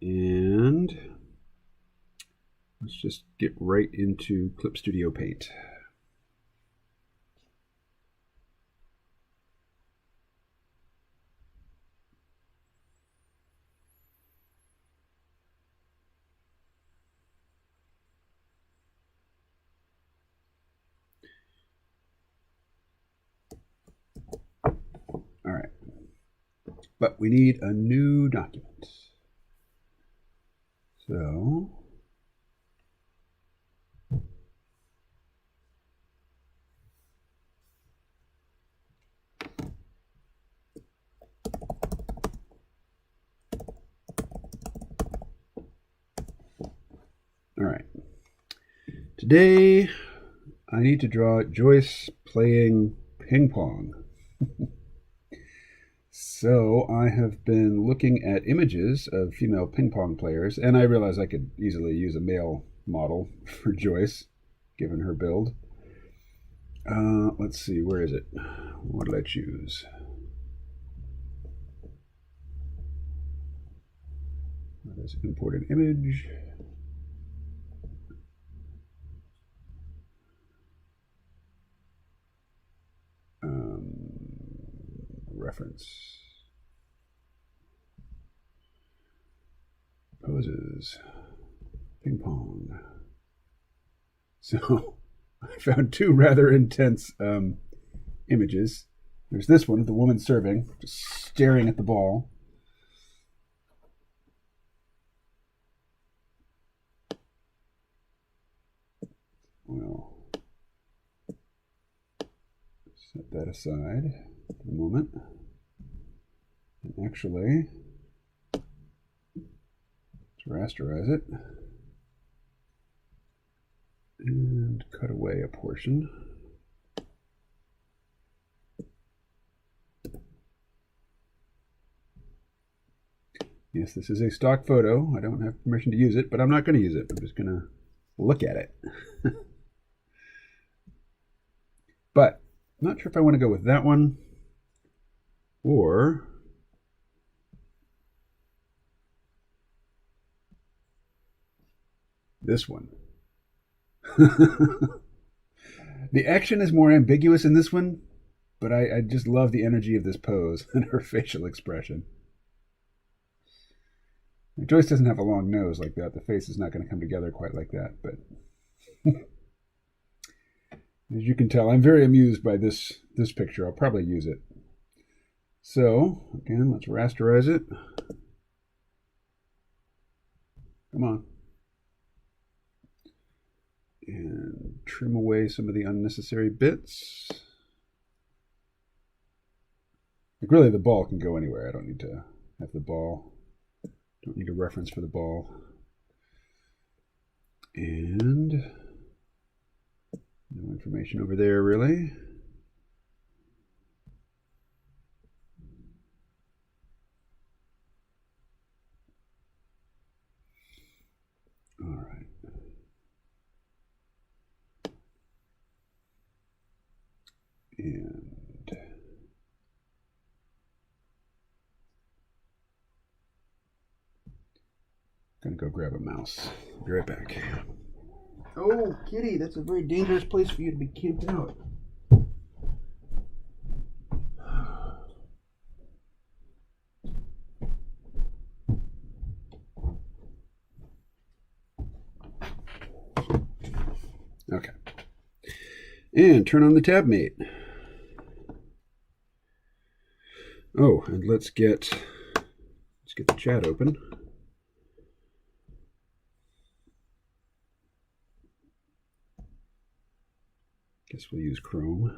And let's just get right into Clip Studio Paint. All right, but we need a new document. So all right, today I need to draw Joyce playing ping pong. So I have been looking at images of female ping pong players, and I realized I could easily use a male model for Joyce, given her build. Let's see, where is it? What did I choose? Let's import an image. Reference. Poses. Ping pong. So I found two rather intense images. There's this one, the woman serving, just staring at the ball. Well, set that aside for the moment. And actually, let's rasterize it and cut away a portion. Yes, this is a stock photo. I don't have permission to use it, but I'm not going to use it. I'm just going to look at it. But I'm not sure if I want to go with that one or this one. The action is more ambiguous in this one, but I just love the energy of this pose and her facial expression. Joyce doesn't have a long nose like that. The face is not going to come together quite like that, but as you can tell, I'm very amused by this picture. I'll probably use it. So, again, let's rasterize it. Come on. And trim away some of the unnecessary bits. Like really, the ball can go anywhere. I don't need to have the ball. Don't need a reference for the ball. And no information over there, really. All right. And gonna go grab a mouse. Be right back. Oh, kitty, that's a very dangerous place for you to be camped out. Okay. And turn on the tab mate. Oh, and let's get the chat open. Guess we'll use Chrome.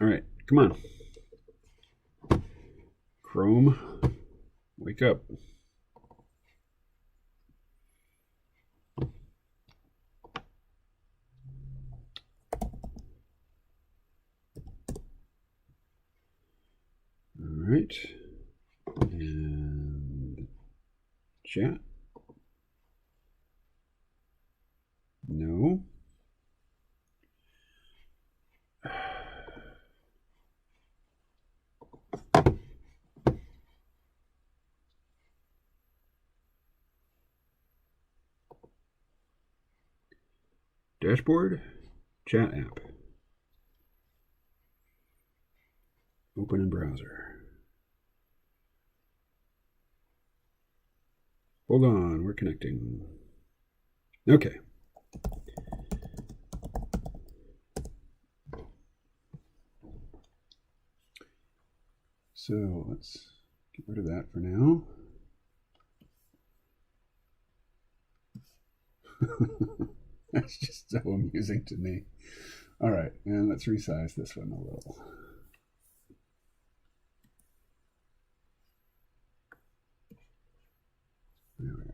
All right, come on. Chrome, wake up. All right. And chat. No. Dashboard, chat app. Open in browser. Hold on, we're connecting. Okay. So let's get rid of that for now. That's just so amusing to me. All right, and let's resize this one a little. There we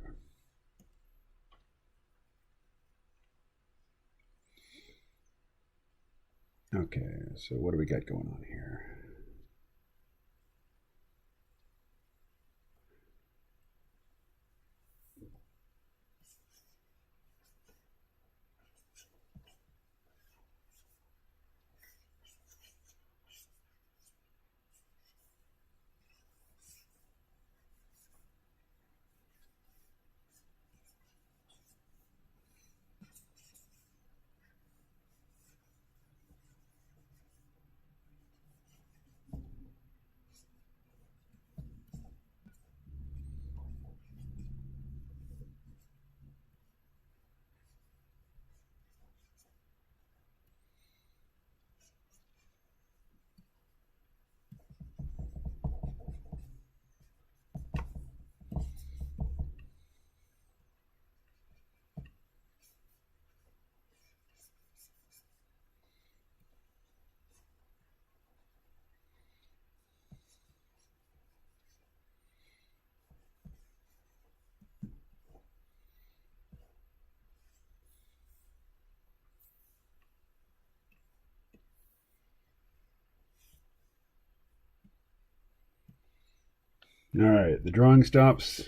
are. Okay, so what do we got going on here? All right, the drawing stops.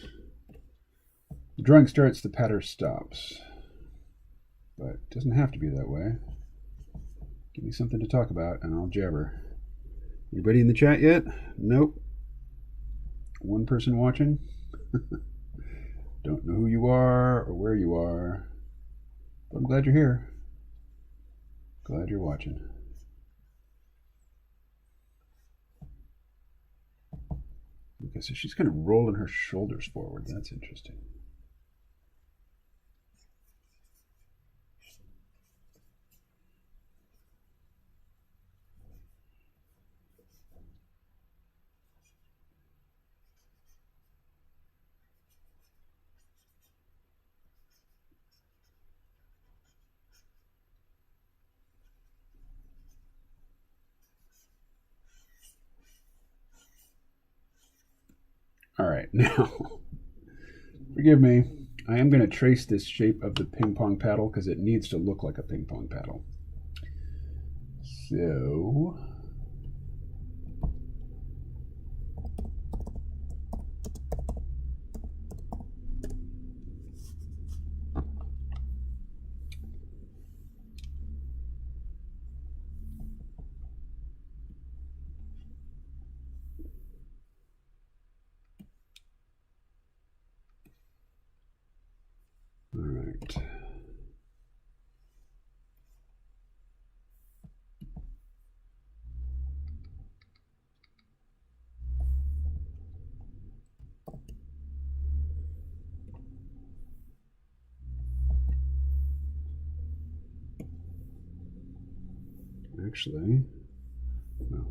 The drawing starts, the patter stops. But it doesn't have to be that way. Give me something to talk about and I'll jabber. Anybody in the chat yet? Nope. One person watching. Don't know who you are or where you are. But I'm glad you're here. Glad you're watching. Okay, so she's kind of rolling her shoulders forward. That's interesting. All right, now, forgive me. I am going to trace this shape of the ping pong paddle because it needs to look like a ping pong paddle. So, all right. Actually, no.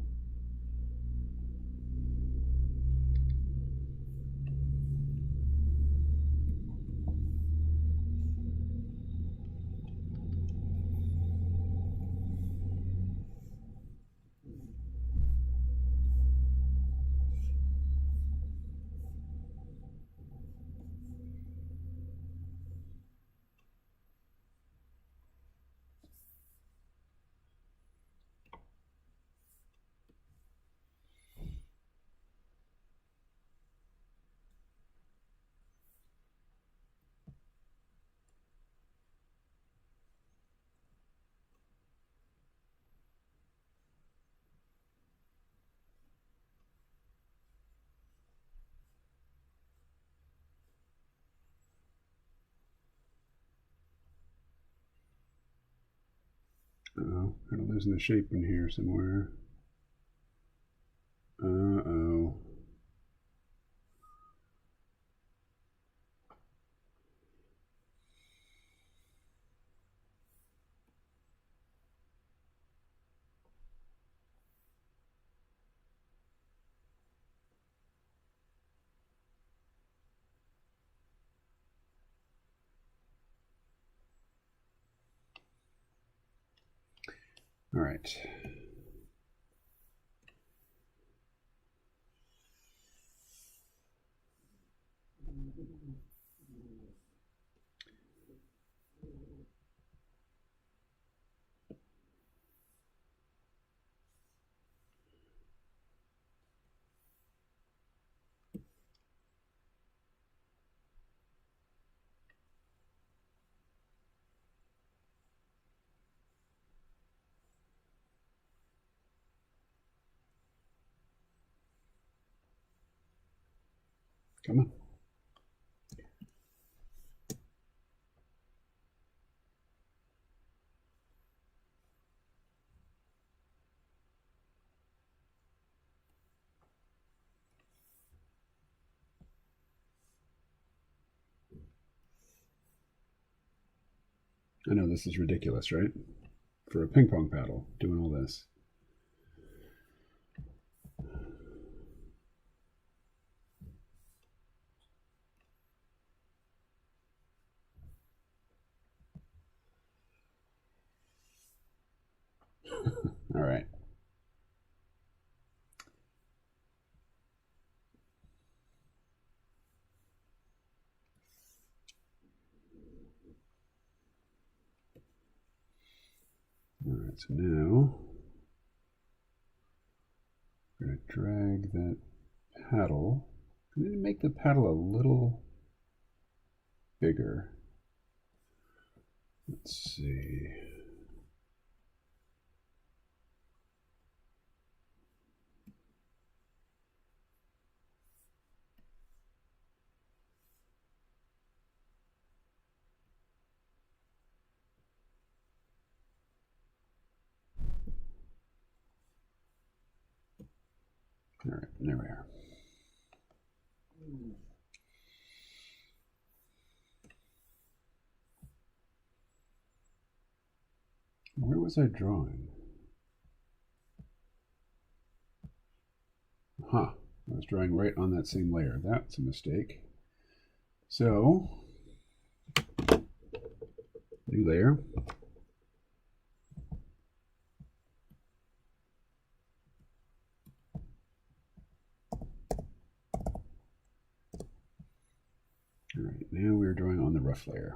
Uh-oh, kind of losing the shape in here somewhere. Uh-oh. All right. Come on. I know this is ridiculous, right? For a ping pong paddle, doing all this. All right. All right, so now we're going to drag that paddle. I'm going to make the paddle a little bigger. Let's see. All right, there we are. Where was I drawing? Huh, I was drawing right on that same layer. That's a mistake. So, new layer. All right, now we're drawing on the rough layer.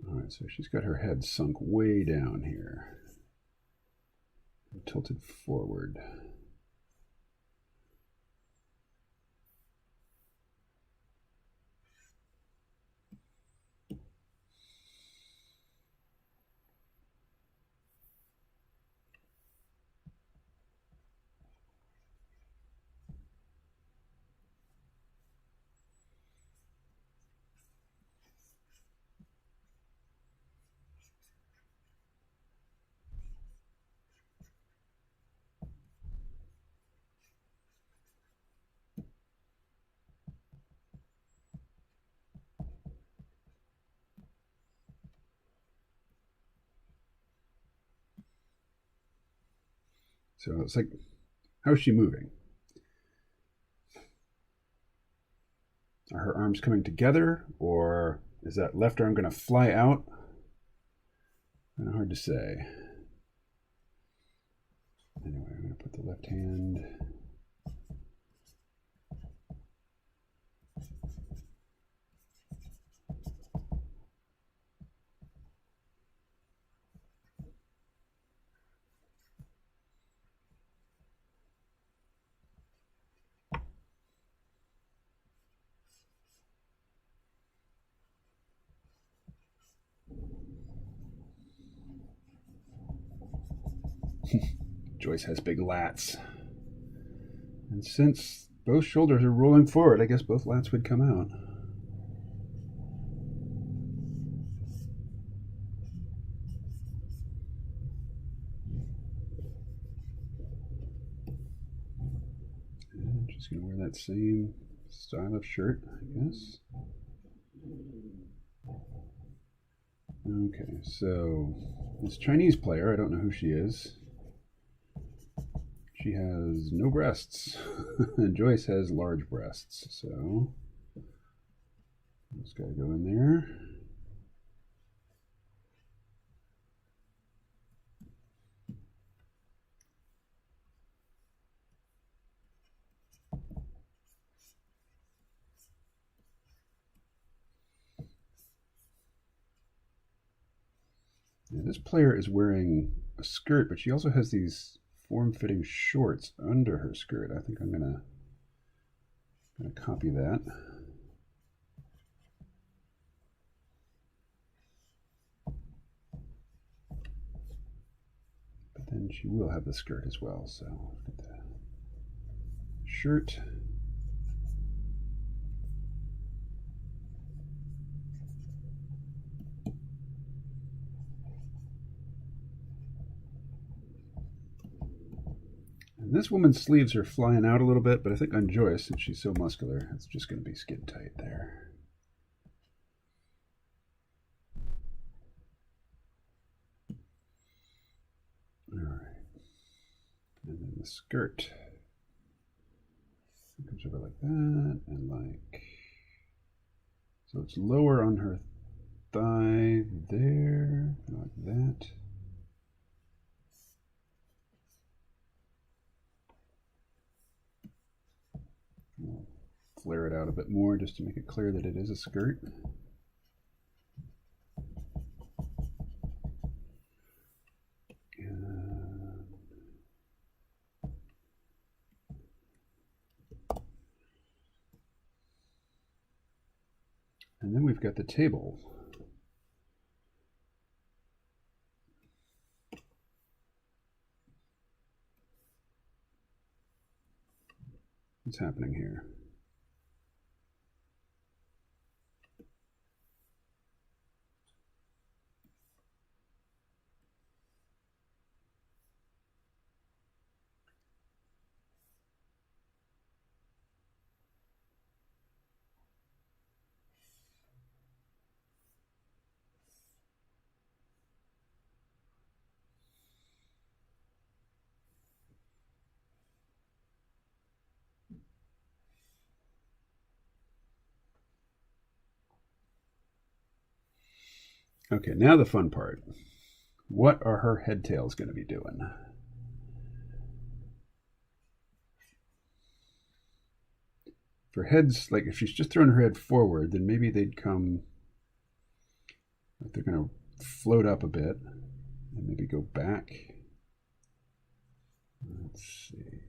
All right, so she's got her head sunk way down here, tilted forward. So it's like, how's she moving? Are her arms coming together, or is that left arm going to fly out? Kind of hard to say. Anyway, I'm going to put the left hand. Joyce has big lats. And since Both shoulders are rolling forward. I guess both lats would come out. And just going to wear that same style of shirt, I guess. Okay, so this Chinese player, I don't know who she is. She has no breasts. And Joyce has large breasts, so just got to go in there. Now, this player is wearing a skirt, but she also has these form-fitting shorts under her skirt. I think I'm gonna copy that. But then she will have the skirt as well, so get the shirt. And this woman's sleeves are flying out a little bit, but I think on Joyce, since she's so muscular, it's just going to be skin tight there. All right. And then the skirt comes over like that, and like, so it's lower on her thigh there, like that. We'll flare it out a bit more just to make it clear that it is a skirt. And then we've got the table. What's happening here? Okay, now the fun part. What are her head tails going to be doing? For heads, like if she's just throwing her head forward, then maybe they'd come, like they're going to float up a bit and maybe go back. Let's see.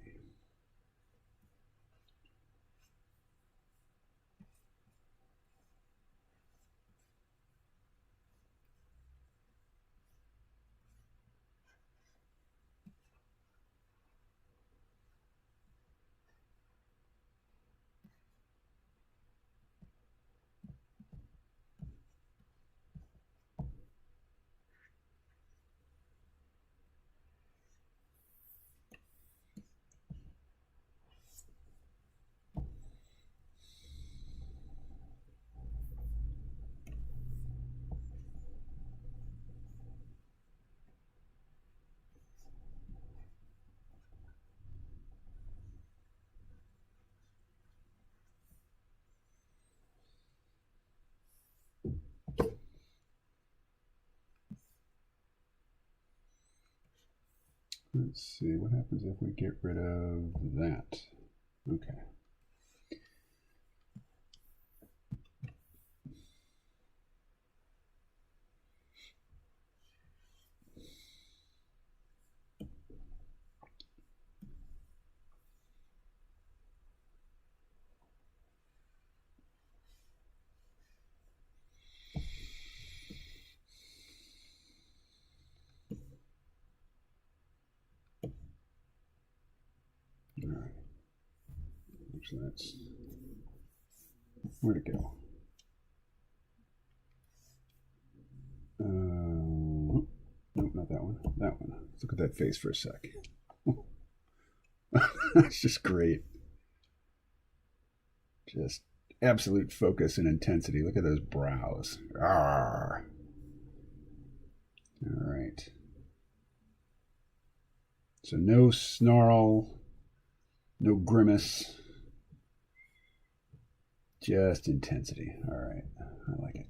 Let's see, what happens if we get rid of that? Okay. All right. Actually, that's where'd it go? Nope, not that one. That one. Let's look at that face for a sec. It's just great. Just absolute focus and intensity. Look at those brows. Arrgh. All right. So no snarl, no grimace, just intensity. All right. I like it.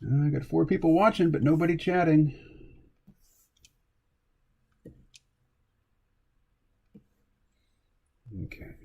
I got 4 people watching, but nobody chatting. Okay.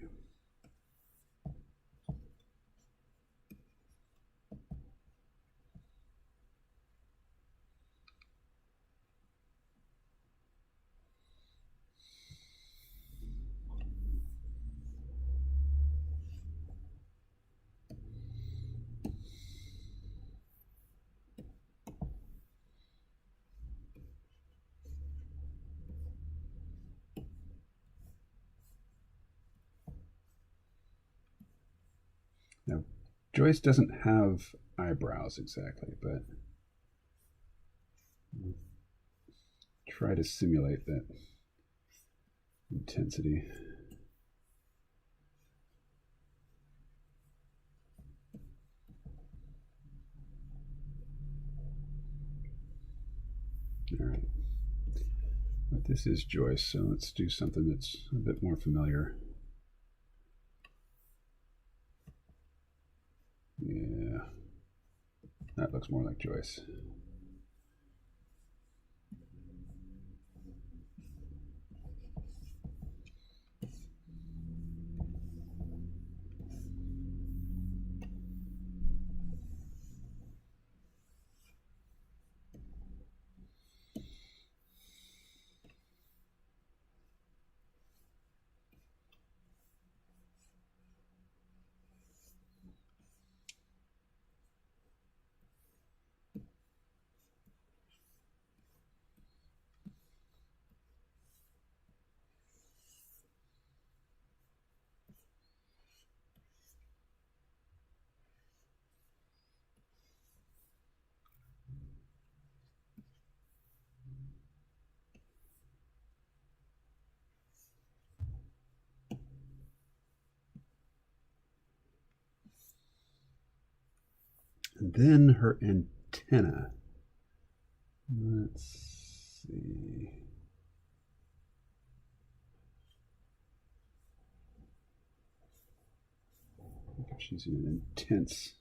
Now, Joyce doesn't have eyebrows exactly, but try to simulate that intensity. All right. But this is Joyce, so let's do something that's a bit more familiar. Yeah, that looks more like Joyce. And then her antenna. Let's see. If she's in an intense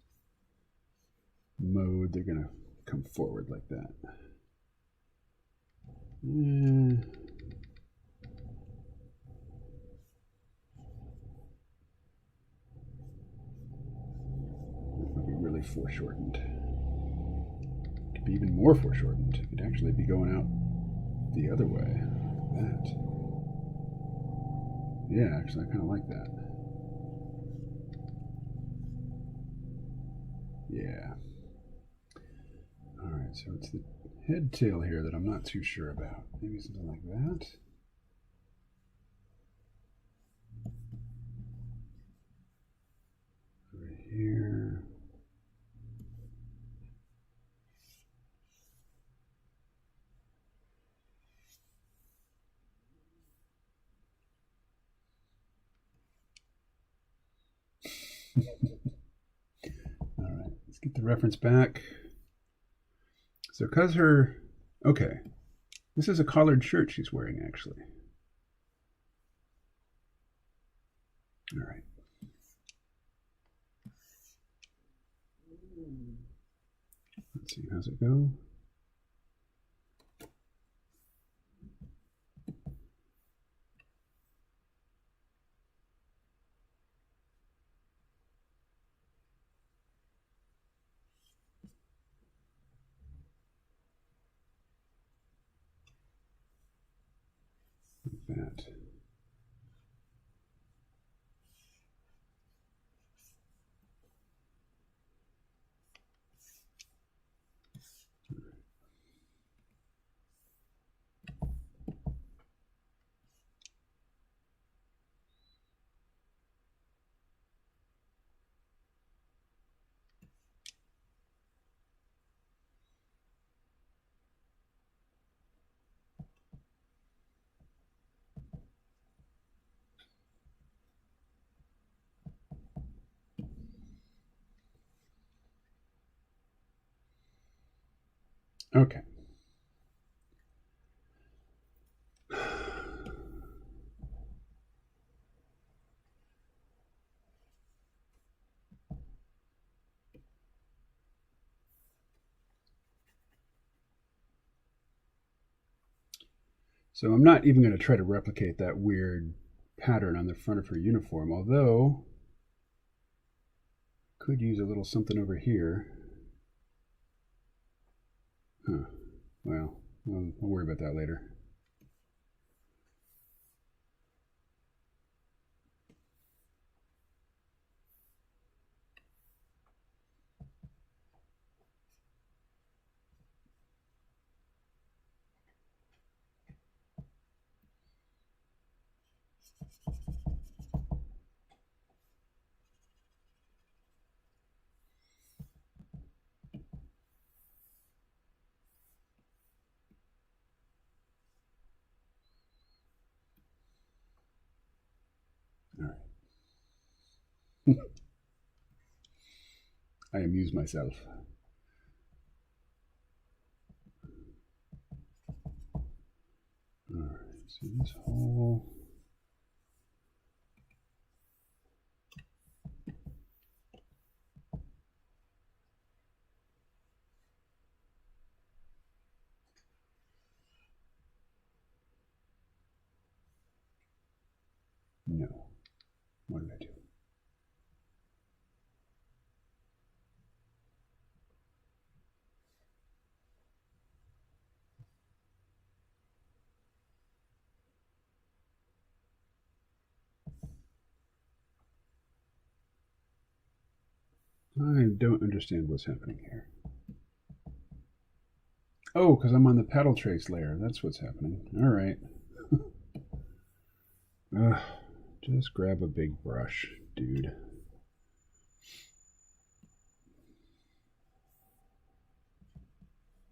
mode, they're going to come forward like that. Might be really foreshortened. Could be even more foreshortened. It could actually be going out the other way. Like that. Yeah, actually, I kind of like that. Yeah. All right, so it's the head tail here that I'm not too sure about. Maybe something like that. Over here. All right, let's get the reference back. So, because her, okay, this is a collared shirt she's wearing actually. All right. Let's see, how's it go? Like that. Okay. So I'm not even going to try to replicate that weird pattern on the front of her uniform, although I could use a little something over here. Huh. Well, I'll worry about that later. All right. I amuse myself. All right, so this whole no. What did I do? I don't understand what's happening here. Oh, because I'm on the paddle trace layer. That's what's happening. All right. Just grab a big brush, dude.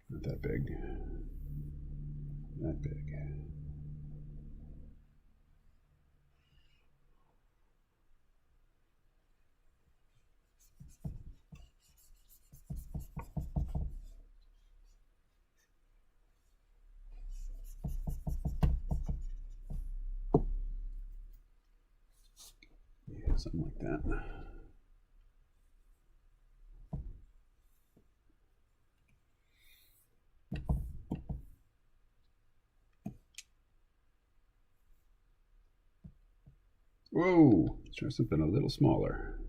Not that big. That big. Yeah, something like that. Whoa, let's try something a little smaller.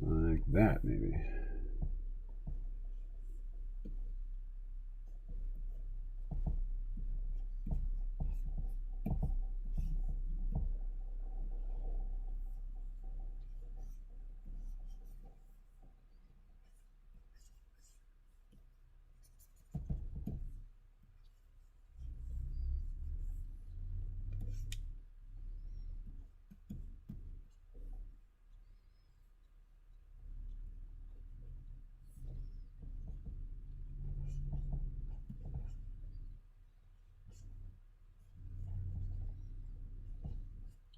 Like that, maybe.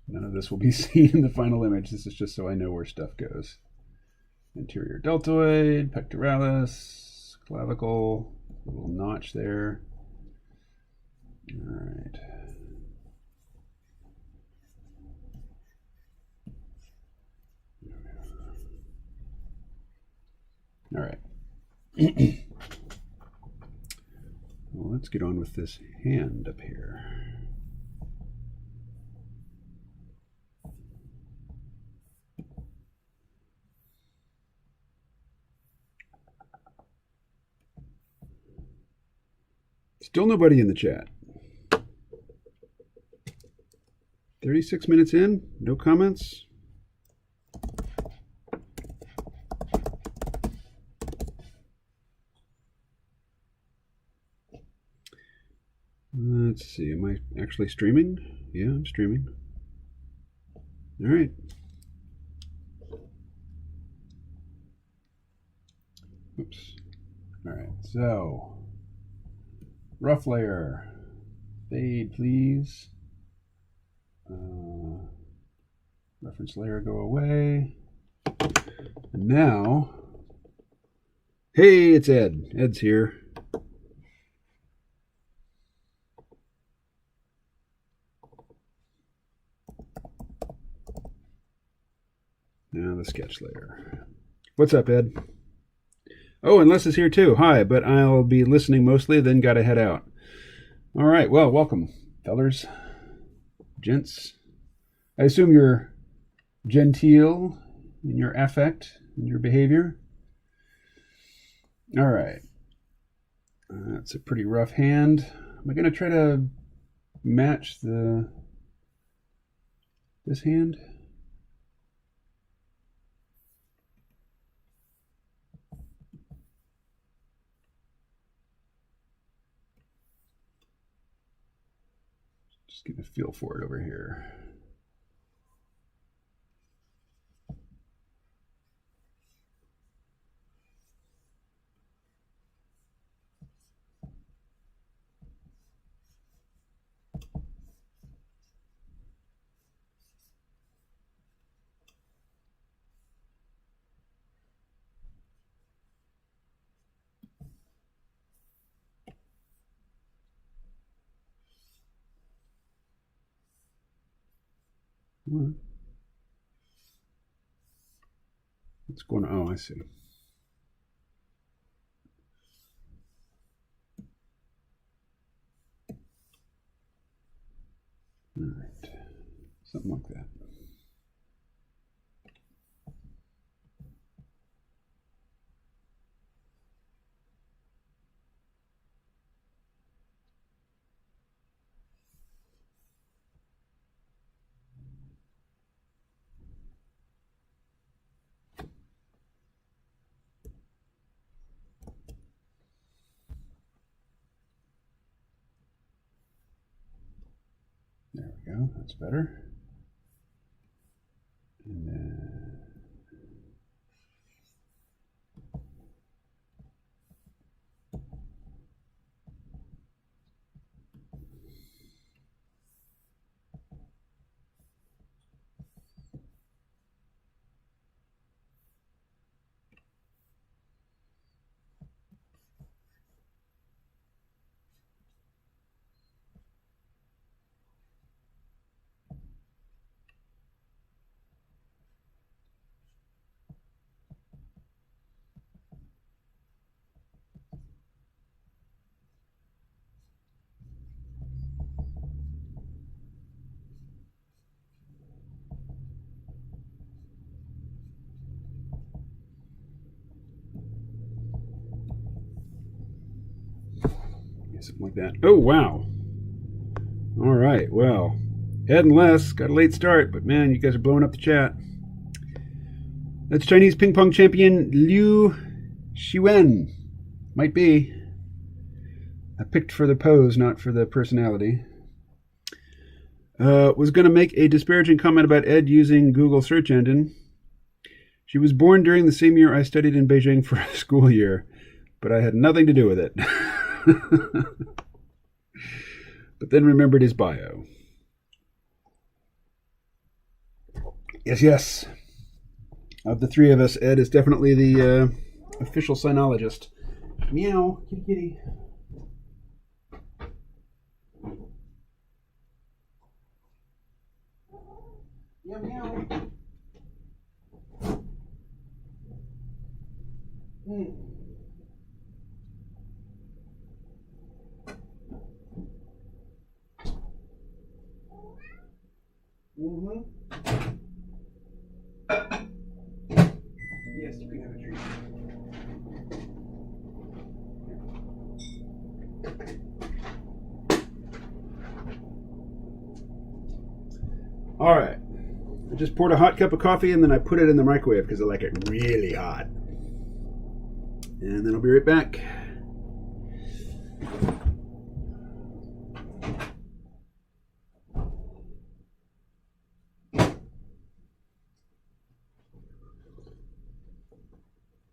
None of this will be seen in the final image. This is just so I know where stuff goes. Anterior deltoid, pectoralis, clavicle, little notch there. All right. All right. Well, let's get on with this hand up here. Still nobody in the chat. 36 minutes in, no comments. Let's see, am I actually streaming? Yeah, I'm streaming. All right. Oops. All right, so rough layer. Fade, please. Reference layer, go away. And now, hey, it's Ed. Ed's here. Now the sketch layer. What's up, Ed? Oh, and Les is here too. Hi, but I'll be listening mostly, then gotta head out. All right, well, welcome, fellers, gents. I assume you're genteel in your affect, in your behavior. All right. That's a pretty rough hand. Am I going to try to match this hand? Just getting a feel for it over here. What's going on? Oh, I see. All right. Something like that. There we go. That's better. And then something like that. Oh, wow. All right, well, Ed and Les got a late start, but man, you guys are blowing up the chat. That's Chinese ping pong champion Liu Shiwen. Might be. I picked for the pose, not for the personality. Was going to make a disparaging comment about Ed using Google search engine. She was born during the same year I studied in Beijing for a school year, but I had nothing to do with it. But then remembered his bio. Yes. Of the three of us, Ed is definitely the official sinologist. Meow, kitty kitty. Meow meow. Yes, you can have a treat. All right. I just poured a hot cup of coffee and then I put it in the microwave because I like it really hot. And then I'll be right back.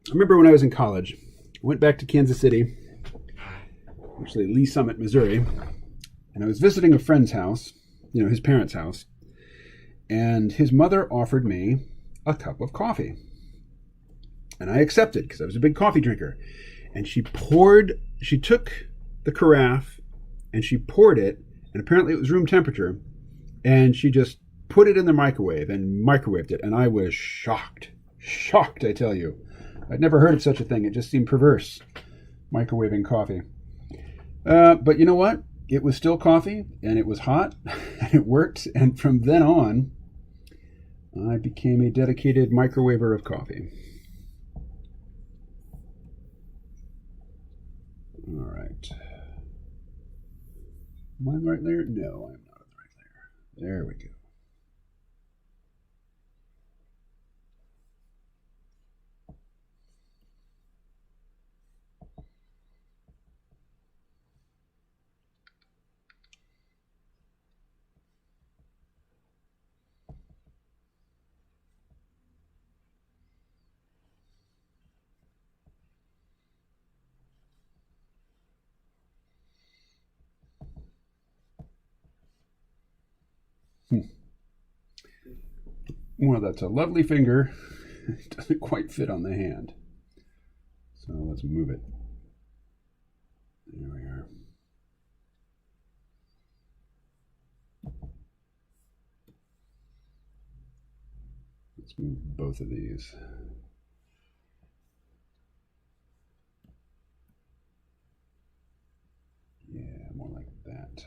I remember when I was in college, I went back to Kansas City, actually Lee Summit, Missouri, and I was visiting a friend's house, his parents' house, and his mother offered me a cup of coffee. And I accepted because I was a big coffee drinker. And she took the carafe and she poured it, and apparently it was room temperature, and she just put it in the microwave and microwaved it, and I was shocked. Shocked, I tell you. I'd never heard of such a thing. It just seemed perverse, microwaving coffee. But you know what? It was still coffee, and it was hot, and it worked. And from then on, I became a dedicated microwaver of coffee. All right. Am I on the right layer? No, I'm not on the right layer. There we go. Well, that's a lovely finger. It doesn't quite fit on the hand. So let's move it. There we are. Let's move both of these. Yeah, more like that.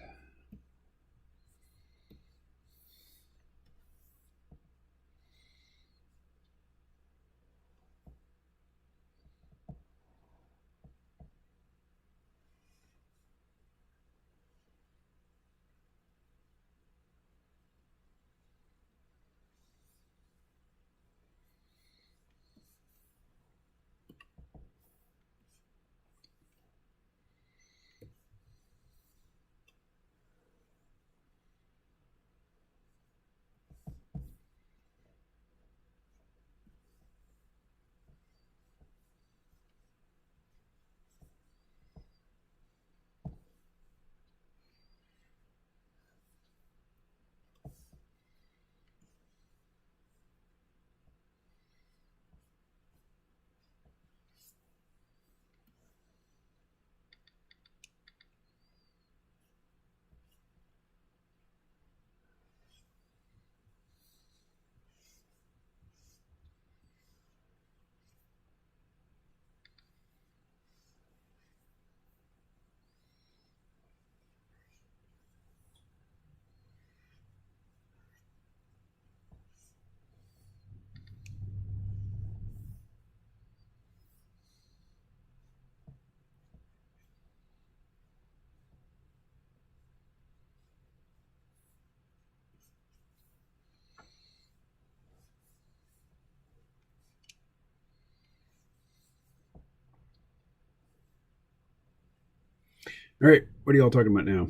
All right, what are y'all talking about now?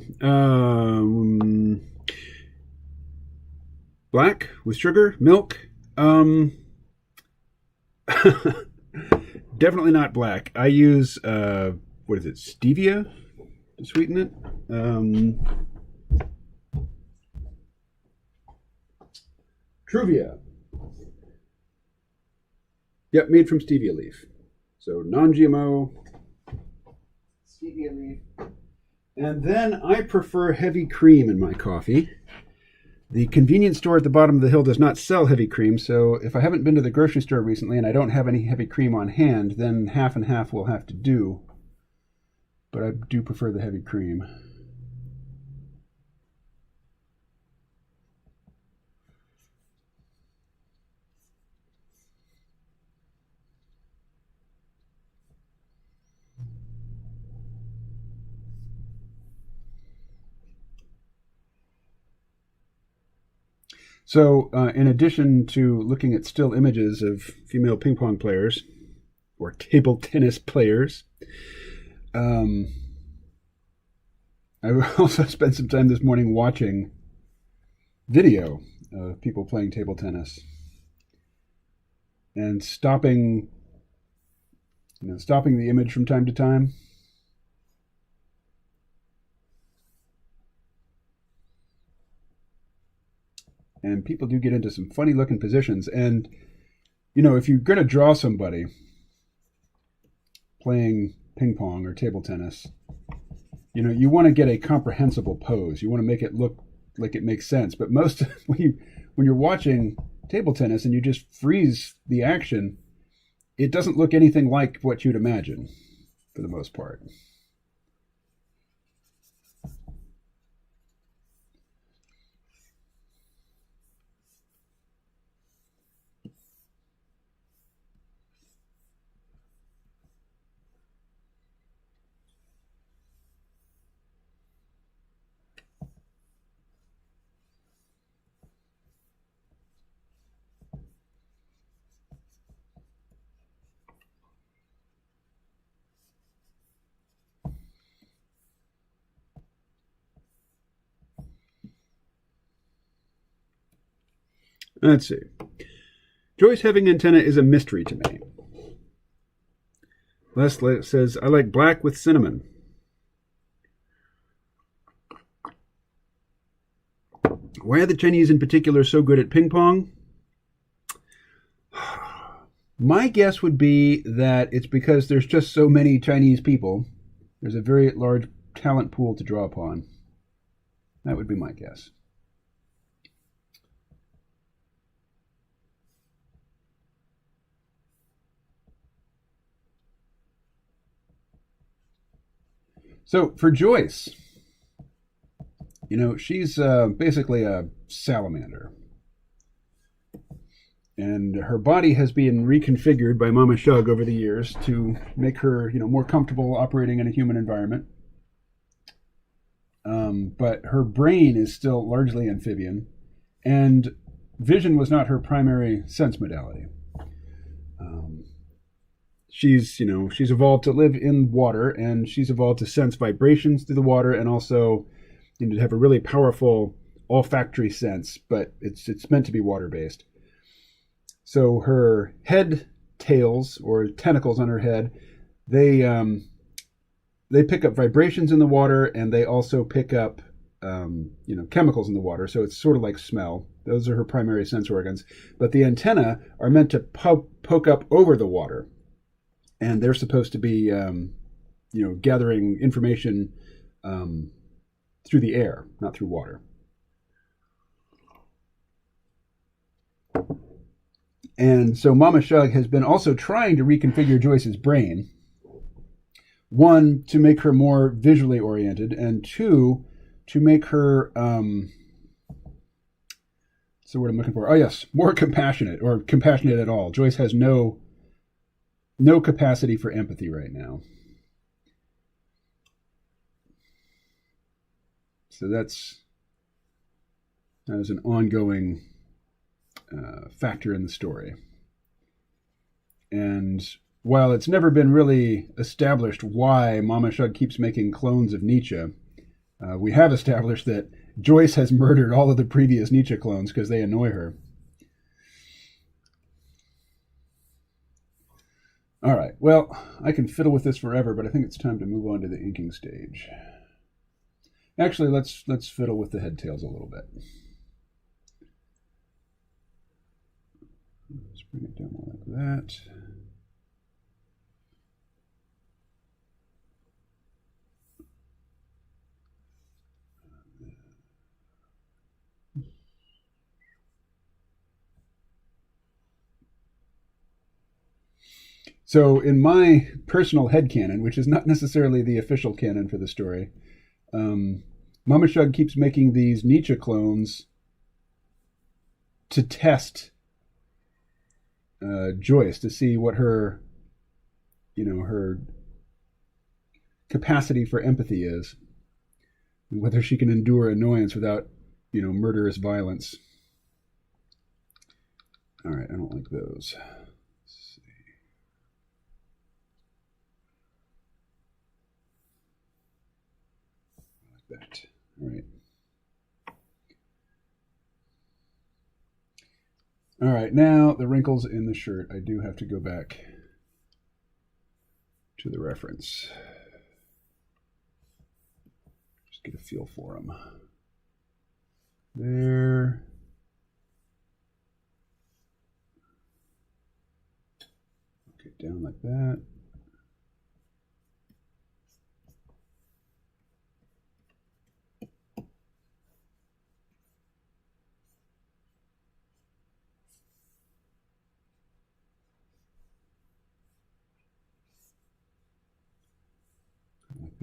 Black with sugar, milk. Definitely not black. I use what is it, stevia to sweeten it. Truvia. Yep, made from stevia leaf. So non-GMO stevia leaf. And then I prefer heavy cream in my coffee. The convenience store at the bottom of the hill does not sell heavy cream, so if I haven't been to the grocery store recently and I don't have any heavy cream on hand, then half and half will have to do. But I do prefer the heavy cream. So, in addition to looking at still images of female ping pong players or table tennis players, I also spent some time this morning watching video of people playing table tennis and stopping the image from time to time. And people do get into some funny looking positions. And, if you're going to draw somebody playing ping pong or table tennis, you want to get a comprehensible pose. You want to make it look like it makes sense. But most, when when you're watching table tennis and you just freeze the action, it doesn't look anything like what you'd imagine for the most part. Let's see. Joyce having antenna is a mystery to me. Les says, I like black with cinnamon. Why are the Chinese in particular so good at ping pong? My guess would be that it's because there's just so many Chinese people. There's a very large talent pool to draw upon. That would be my guess. So for Joyce, you know, she's basically a salamander. And her body has been reconfigured by Mama Shug over the years to make her, you know, more comfortable operating in a human environment. But her brain is still largely amphibian, and vision was not her primary sense modality. She's evolved to live in water, and she's evolved to sense vibrations through the water, and also, you know, to have a really powerful olfactory sense. But it's meant to be water based. So her head tails or tentacles on her head, they pick up vibrations in the water, and they also pick up chemicals in the water. So it's sort of like smell. Those are her primary sense organs. But the antennae are meant to poke up over the water, and they're supposed to be gathering information through the air, not through water. And so Mama Shug has been also trying to reconfigure Joyce's brain. One, to make her more visually oriented, and two, to make her, what's the word I'm looking for? Oh yes, more compassionate, or compassionate at all. Joyce has no capacity for empathy right now. So that is an ongoing factor in the story. And while it's never been really established why Mama Shug keeps making clones of Nietzsche, we have established that Joyce has murdered all of the previous Nietzsche clones because they annoy her. All right, well, I can fiddle with this forever, but I think it's time to move on to the inking stage. Actually, let's fiddle with the head tails a little bit. Let's bring it down more like that. So in my personal headcanon, which is not necessarily the official canon for the story, Mama Shug keeps making these Nietzsche clones to test Joyce, to see what her capacity for empathy is, and whether she can endure annoyance without, murderous violence. All right, I don't like those. Let's see. Like that. All right. All right, now the wrinkles in the shirt. I do have to go back to the reference. Just get a feel for them. There. Okay, down like that.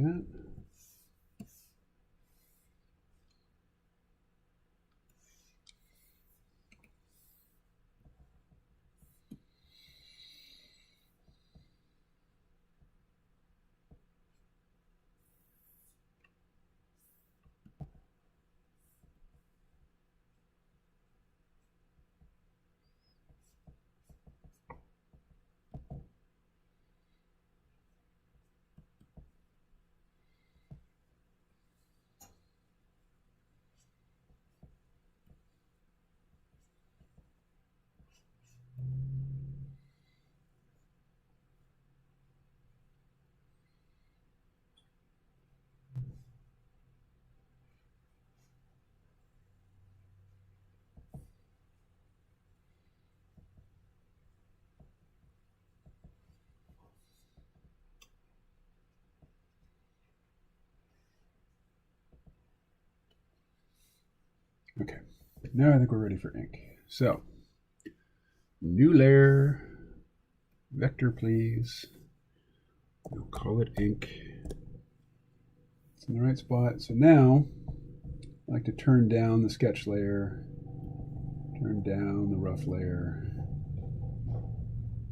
that. Okay, now I think we're ready for ink. So, new layer, vector please. We'll call it ink. It's in the right spot. So now, I like to turn down the sketch layer, turn down the rough layer.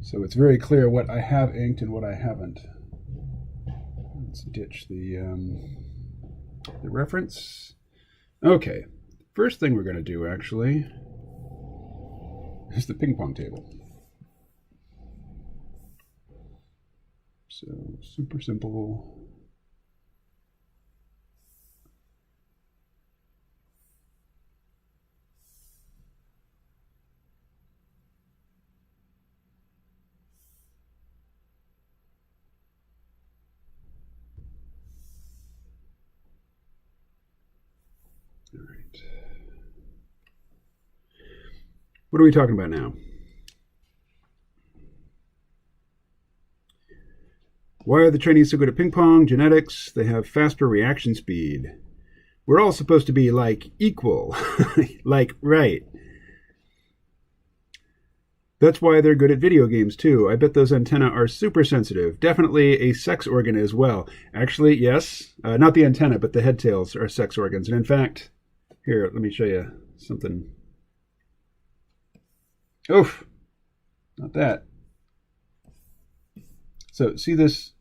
So it's very clear what I have inked and what I haven't. Let's ditch the reference. Okay, first thing we're going to do actually is the ping pong table. So super simple. All right. What are we talking about now? Why are the Chinese so good at ping pong? Genetics. They have faster reaction speed. We're all supposed to be like equal. Like, right. That's why they're good at video games too. I bet those antennae are super sensitive. Definitely a sex organ as well. Actually, yes. Not the antenna, but the head tails are sex organs. And in fact, here, let me show you something. Oof. Not that. So see this?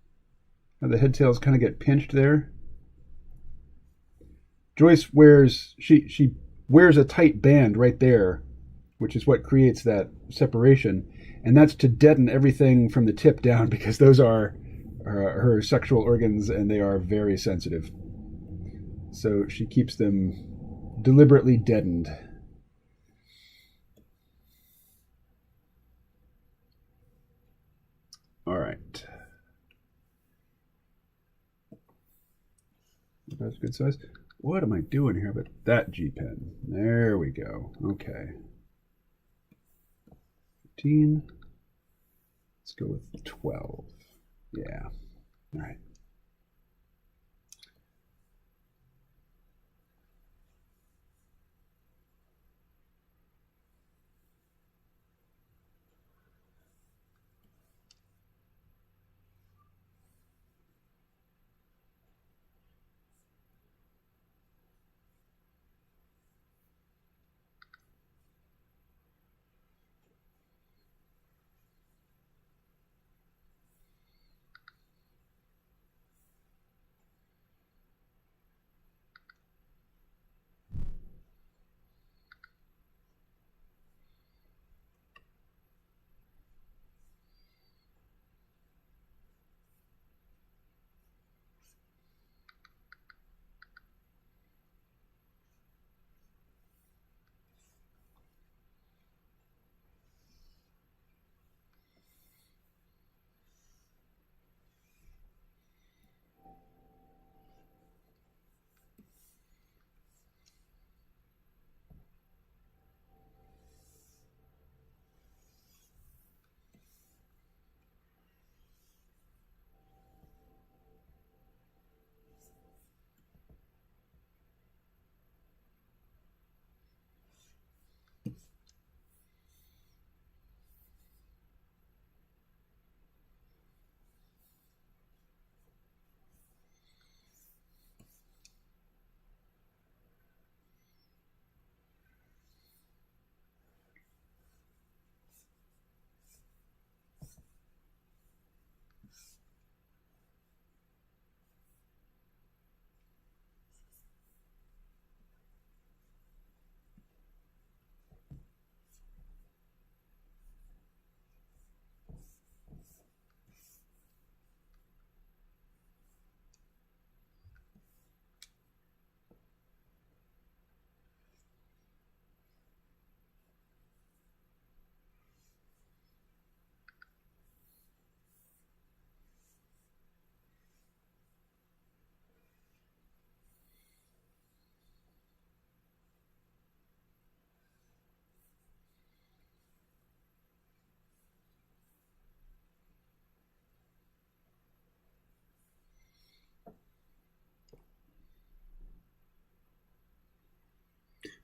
How the head tails kind of get pinched there? Joyce wears, she wears a tight band right there, which is what creates that separation. And that's to deaden everything from the tip down because those are her sexual organs and they are very sensitive. So she keeps them deliberately deadened. All right. That's a good size. What am I doing here with that G pen? There we go. Okay. 15. Let's go with 12. Yeah. All right.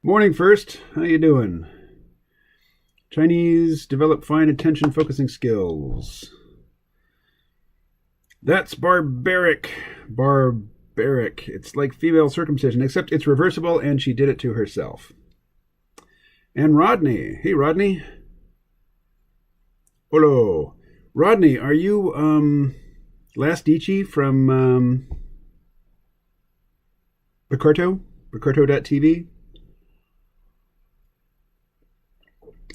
Morning, first. How you doing? Chinese develop fine attention focusing skills. That's barbaric. Barbaric. It's like female circumcision, except it's reversible and she did it to herself. And Rodney. Hey, Rodney. Hello. Rodney, are you Last Ichi from Picarto? Picarto.tv?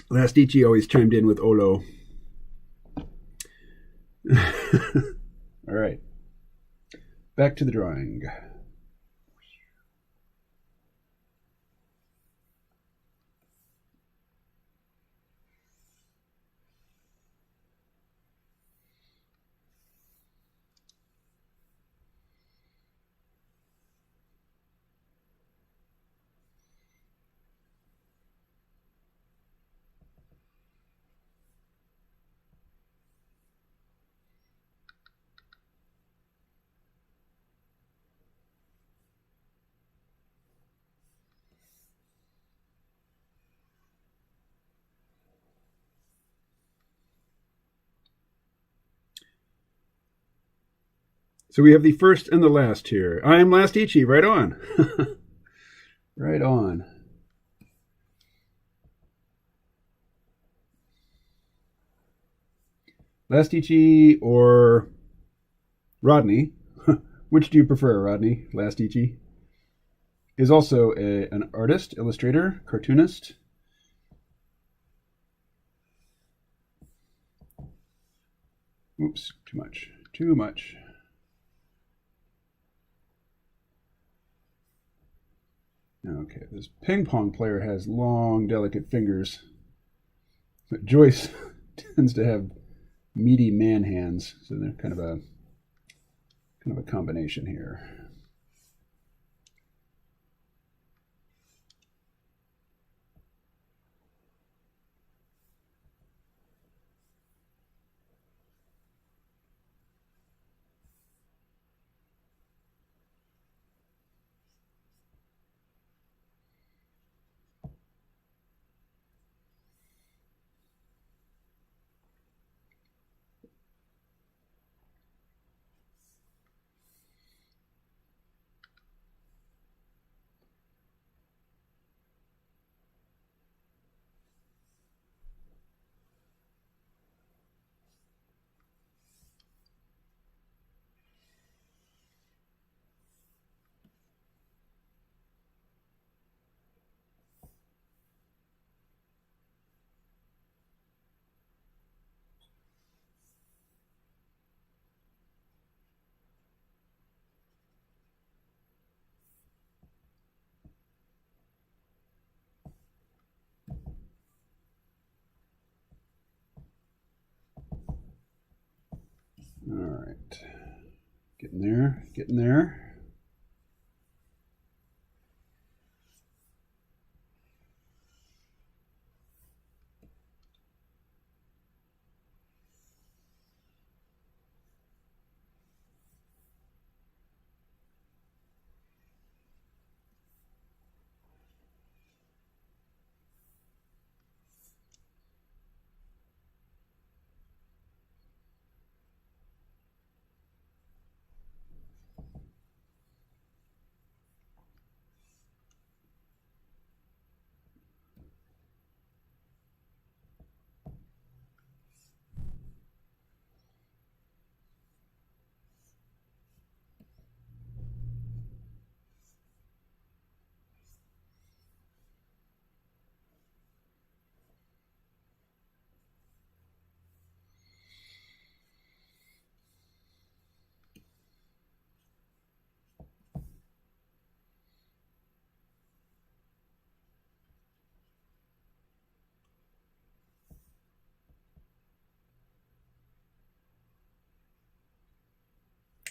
Last Ichi always chimed in with Olo. All right. Back to the drawing. So we have the first and the last here. I am Last Ichi. Right on. Right on. Last Ichi or Rodney? Which do you prefer, Rodney? Last Ichi is also an artist, illustrator, cartoonist. Oops, too much. Too much. Okay, this ping pong player has long, delicate fingers. But Joyce tends to have meaty man hands, so they're kind of a combination here. All right, getting there, getting there.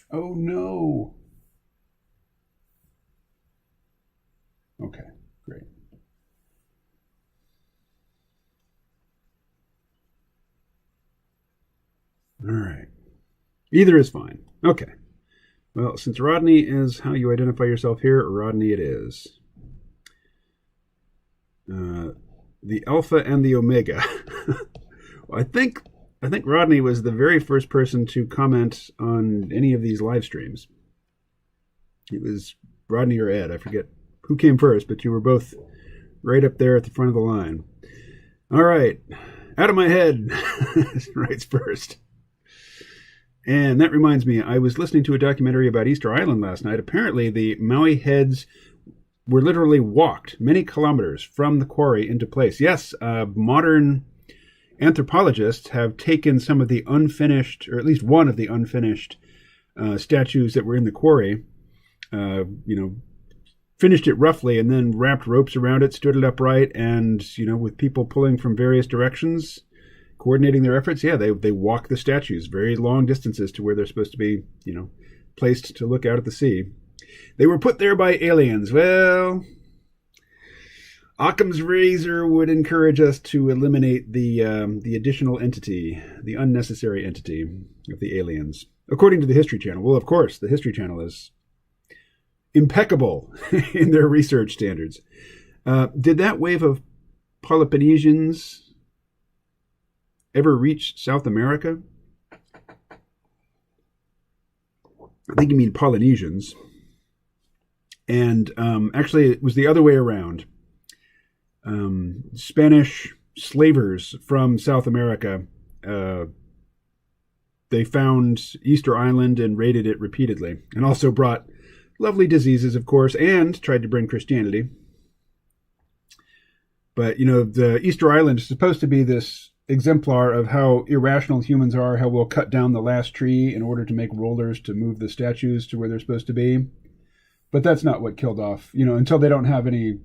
Oh no. Okay, great. All right. Either is fine. Okay. Well, since Rodney is how you identify yourself here, Rodney it is. The Alpha and the Omega. I think Rodney was the very first person to comment on any of these live streams. It was Rodney or Ed. I forget who came first, but you were both right up there at the front of the line. All right. Out of my head writes first. And that reminds me, I was listening to a documentary about Easter Island last night. Apparently, the Maui heads were literally walked many kilometers from the quarry into place. Yes, modern anthropologists have taken some of the unfinished, or at least one of the unfinished statues that were in the quarry, finished it roughly and then wrapped ropes around it, stood it upright, and, with people pulling from various directions, coordinating their efforts, they walk the statues very long distances to where they're supposed to be, placed to look out at the sea. They were put there by aliens. Well, Occam's razor would encourage us to eliminate the additional entity, the unnecessary entity of the aliens, according to the History Channel. Well, of course, the History Channel is impeccable in their research standards. Did that wave of Peloponnesians ever reach South America? I think you mean Polynesians. And actually, it was the other way around. Spanish slavers from South America, they found Easter Island and raided it repeatedly, and also brought lovely diseases, of course, and tried to bring Christianity. But, the Easter Island is supposed to be this exemplar of how irrational humans are, how we'll cut down the last tree in order to make rollers to move the statues to where they're supposed to be. But that's not what killed off, until they don't have any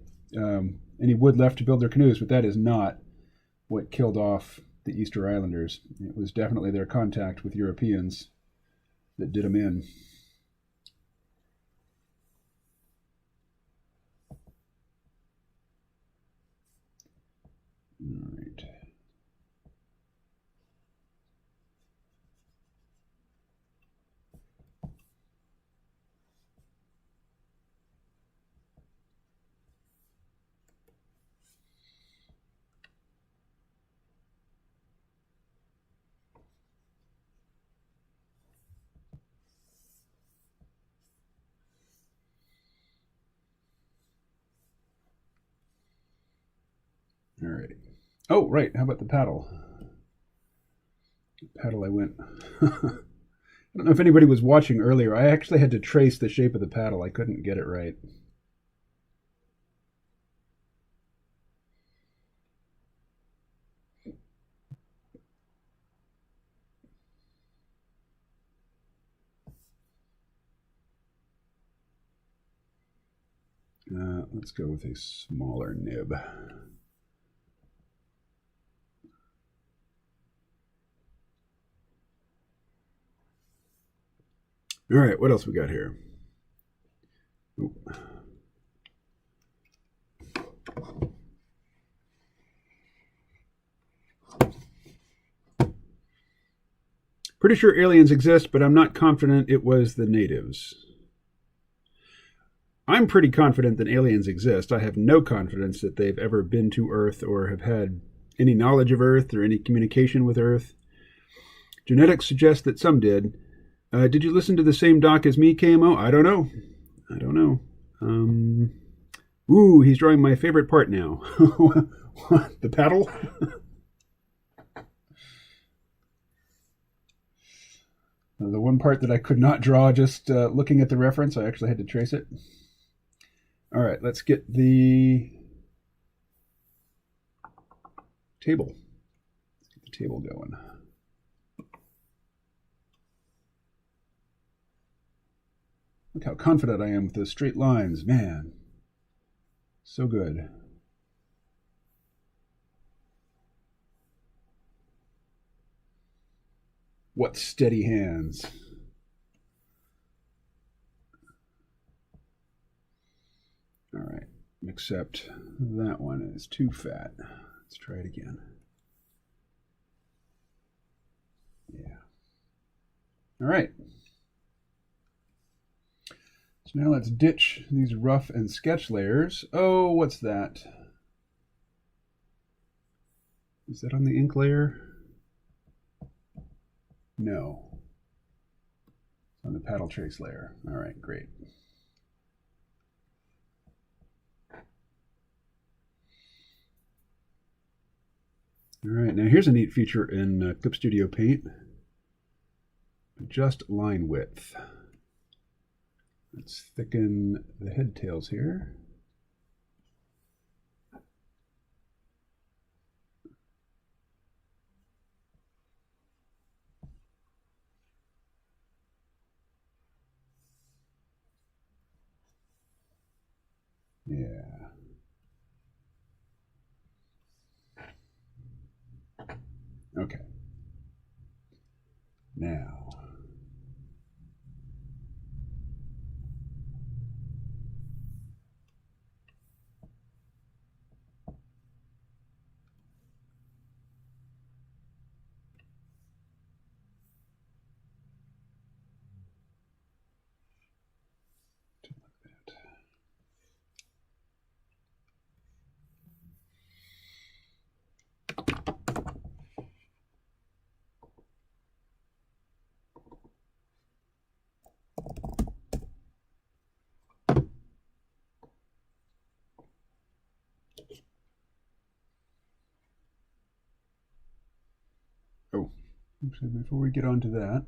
wood left to build their canoes. But that is not what killed off the Easter Islanders. It was definitely their contact with Europeans that did them in. All right. All right. Oh, right. How about the paddle? Paddle I went. I don't know if anybody was watching earlier. I actually had to trace the shape of the paddle. I couldn't get it right. Let's go with a smaller nib. All right, what else we got here? Ooh. Pretty sure aliens exist, but I'm not confident it was the natives. I'm pretty confident that aliens exist. I have no confidence that they've ever been to Earth or have had any knowledge of Earth or any communication with Earth. Genetics suggests that some did. Did you listen to the same doc as me, KMO? I don't know. Ooh, he's drawing my favorite part now. What? The paddle? The one part that I could not draw just looking at the reference, I actually had to trace it. All right, let's get the table. Let's get the table going. Look how confident I am with those straight lines. Man, so good. What steady hands. All right, except that one is too fat. Let's try it again. Yeah. All right. So now let's ditch these rough and sketch layers. Oh, what's that? Is that on the ink layer? No. It's on the paddle trace layer. All right, great. All right, now here's a neat feature in Clip Studio Paint. Adjust line width. Let's thicken the head tails here. Yeah. Okay. Now. Oh, actually, before we get on to that,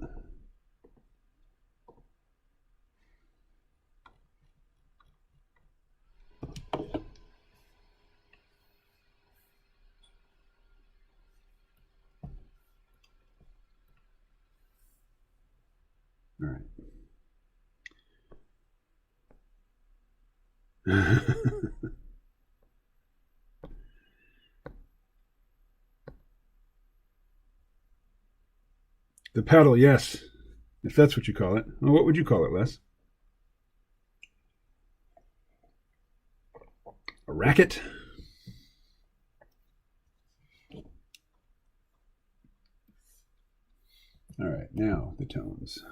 all right. The paddle, yes, if that's what you call it. Well, what would you call it, Les? A racket? All right, now the tones.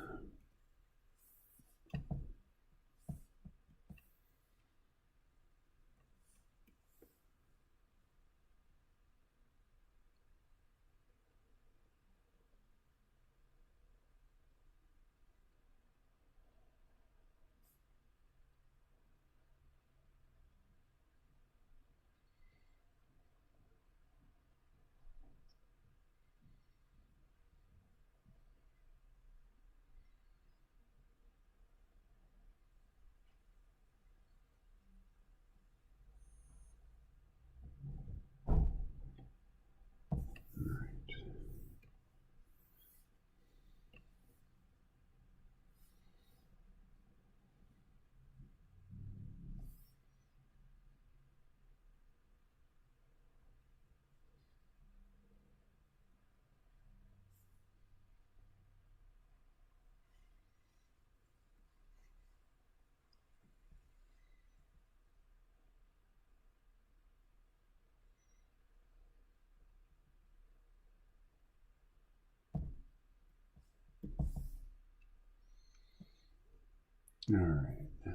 All right.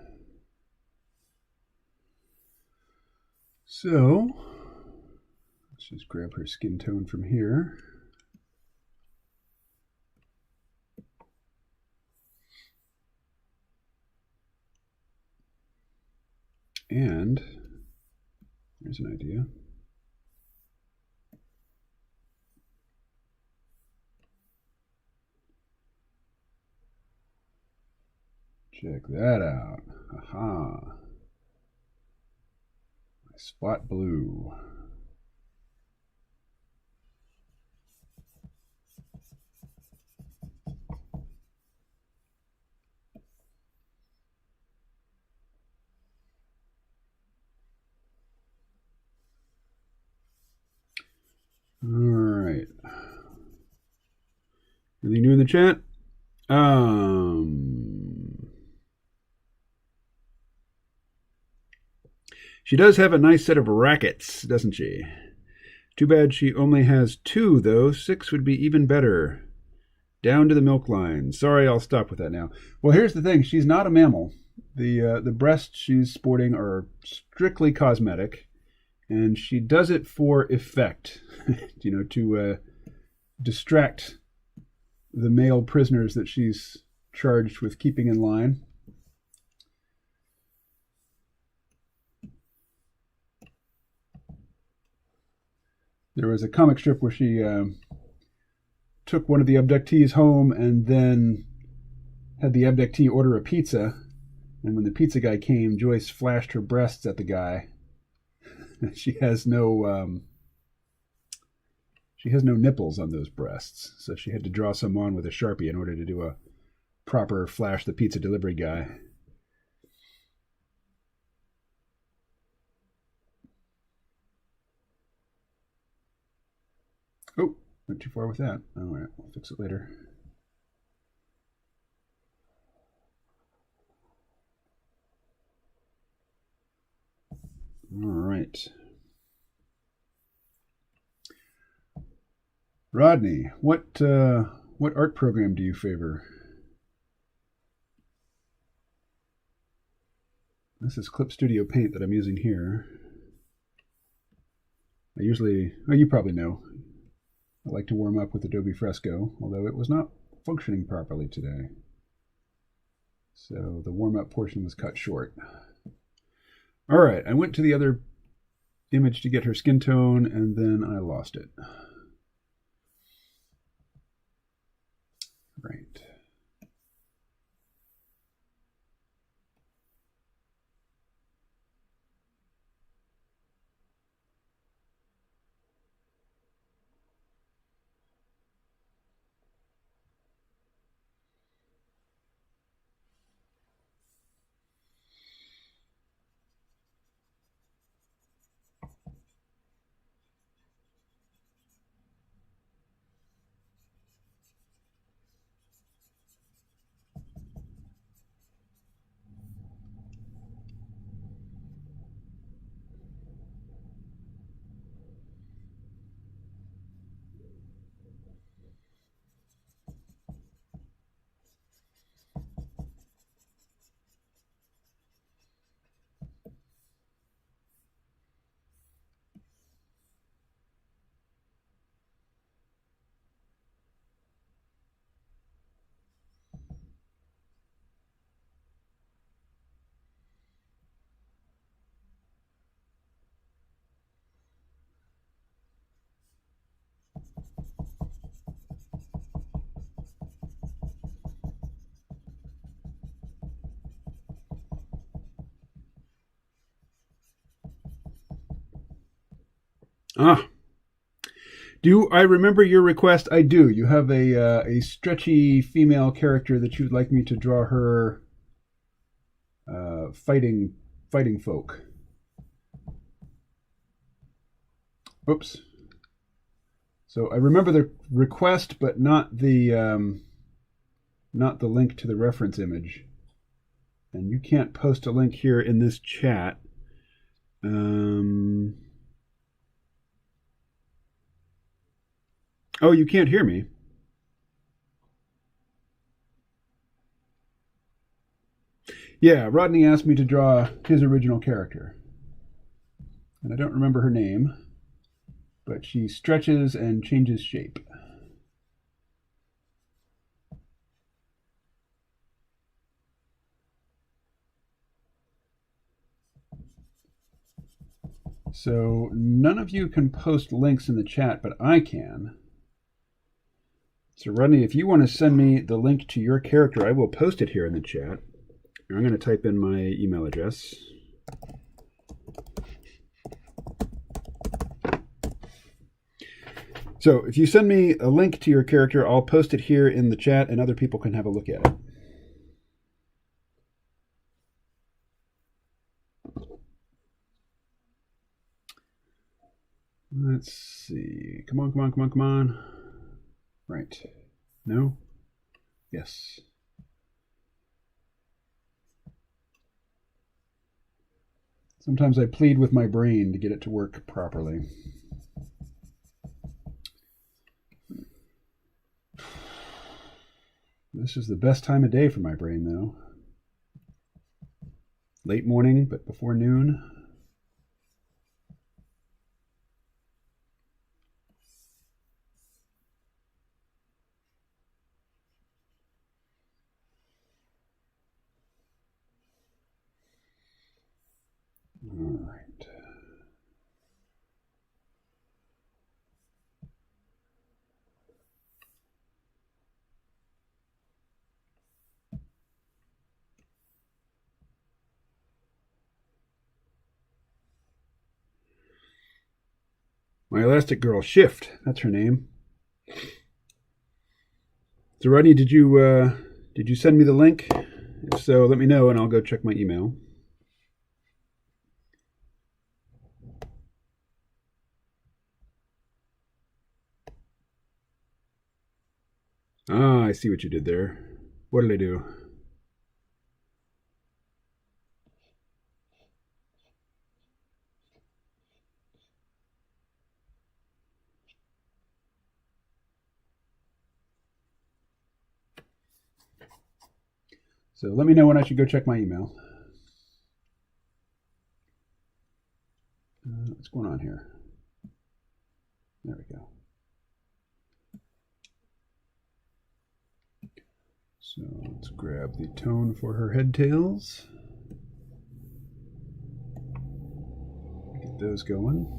So, let's just grab her skin tone from here. And here's an idea. Check that out. Aha. My spot blue. All right. Anything new in the chat? She does have a nice set of rackets, doesn't she? Too bad she only has 2, though. 6 would be even better. Down to the milk line. Sorry, I'll stop with that now. Well, here's the thing. She's not a mammal. The breasts she's sporting are strictly cosmetic. And she does it for effect, to distract the male prisoners that she's charged with keeping in line. There was a comic strip where she took one of the abductees home and then had the abductee order a pizza. And when the pizza guy came, Joyce flashed her breasts at the guy. She has no nipples on those breasts, so she had to draw some on with a Sharpie in order to do a proper flash the pizza delivery guy. Oh, went too far with that. All right, we'll fix it later. All right. Rodney, what art program do you favor? This is Clip Studio Paint that I'm using here. You probably know, I like to warm up with Adobe Fresco, although it was not functioning properly today. So the warm-up portion was cut short. All right, I went to the other image to get her skin tone, and then I lost it. Right. Do I remember your request? I do. You have a stretchy female character that you'd like me to draw her fighting folk. Oops. So I remember the request, but not the link to the reference image. And you can't post a link here in this chat. Oh, you can't hear me. Yeah, Rodney asked me to draw his original character. And I don't remember her name, but she stretches and changes shape. So none of you can post links in the chat, but I can. So Rodney, if you want to send me the link to your character, I will post it here in the chat. I'm going to type in my email address. So if you send me a link to your character, I'll post it here in the chat and other people can have a look at it. Let's see. Come on. Right. No? Yes. Sometimes I plead with my brain to get it to work properly. This is the best time of day for my brain, though. Late morning, but before noon. All right. My Elastic Girl, Shift. That's her name. So, Rodney, did you send me the link? If so, let me know, and I'll go check my email. Ah, I see what you did there. What did I do? So let me know when I should go check my email. What's going on here? There we go. So let's grab the tone for her head tails. Get those going.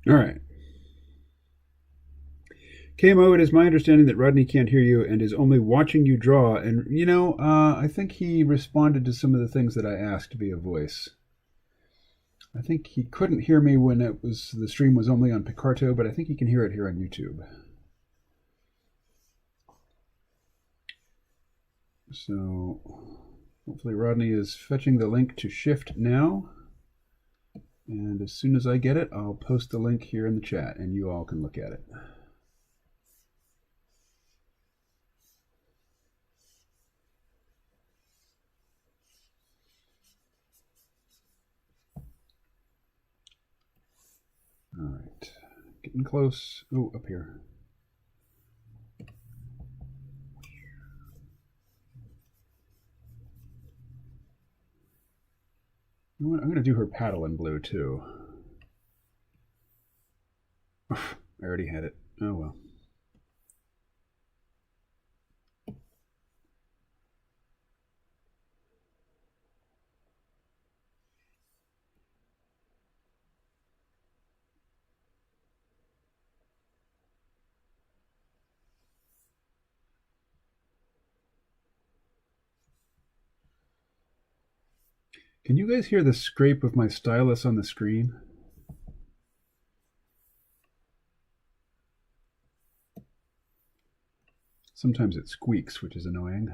All right. KMO, it is my understanding that Rodney can't hear you and is only watching you draw. And, I think he responded to some of the things that I asked via voice. I think he couldn't hear me when the stream was only on Picarto, but I think he can hear it here on YouTube. So hopefully Rodney is fetching the link to Shift now. And as soon as I get it, I'll post the link here in the chat and you all can look at it. All right, getting close. Oh, up here. You know what? I'm going to do her paddle in blue too. I already had it. Oh well. Can you guys hear the scrape of my stylus on the screen? Sometimes it squeaks, which is annoying.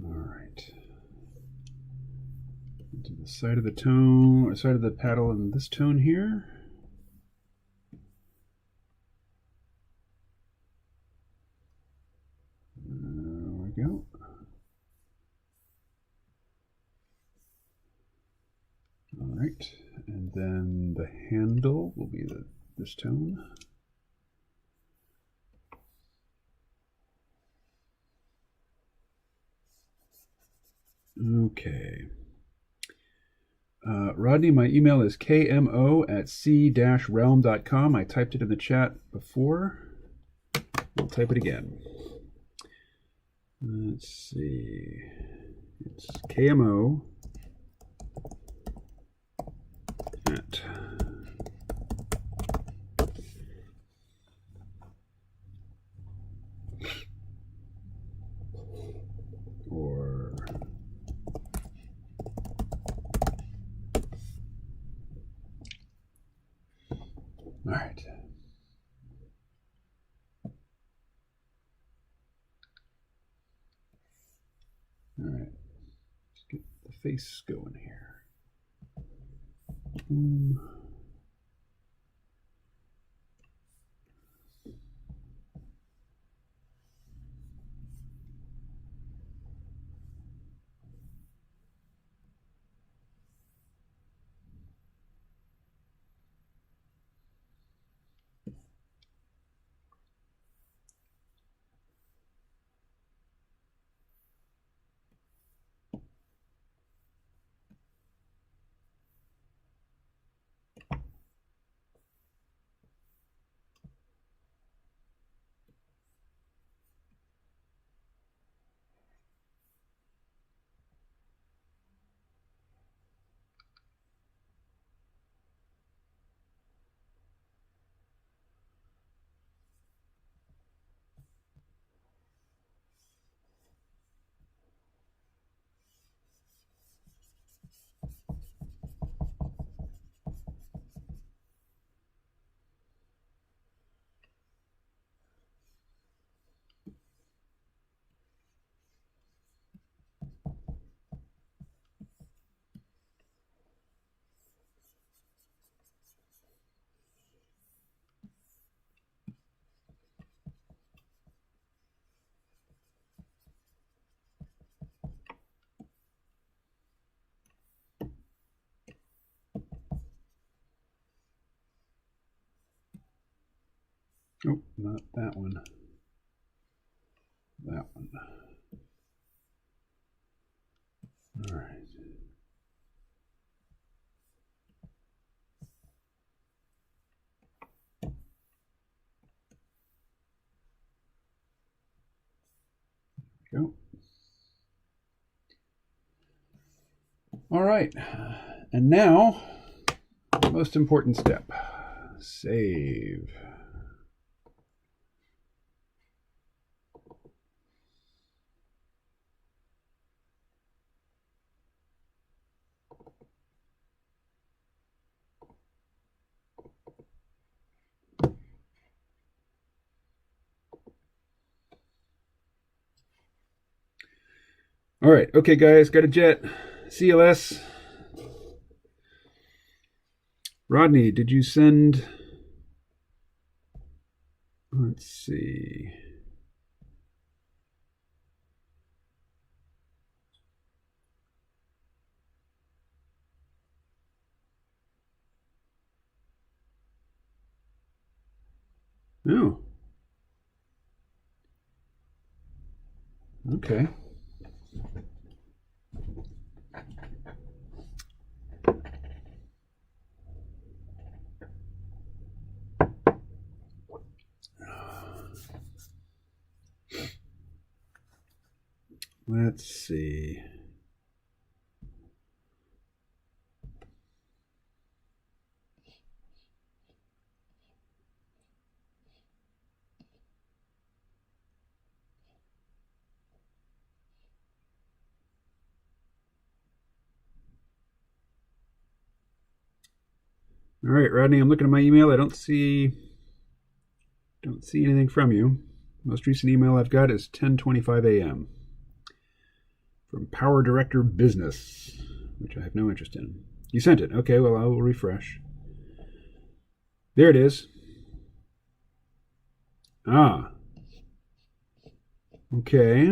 All right. Do the side of the tone, or side of the paddle in this tone here. There we go. All right, and then the handle will be this tone. Okay. Rodney, my email is kmo@c-realm.com. I typed it in the chat before. I'll type it again. Let's see. It's KMO at face going here. Boom. Oh, not that one. That one. All right. Go. All right. And now, the most important step. Save. All right. Okay, guys. Got a jet. CLS. Rodney, did you send... Let's see. Oh. Okay. Let's see. All right, Rodney, I'm looking at my email. I don't see anything from you. Most recent email I've got is 10:25 a.m. from Power Director Business, which I have no interest in. You sent it. Okay, well, I will refresh. There it is. Ah. Okay.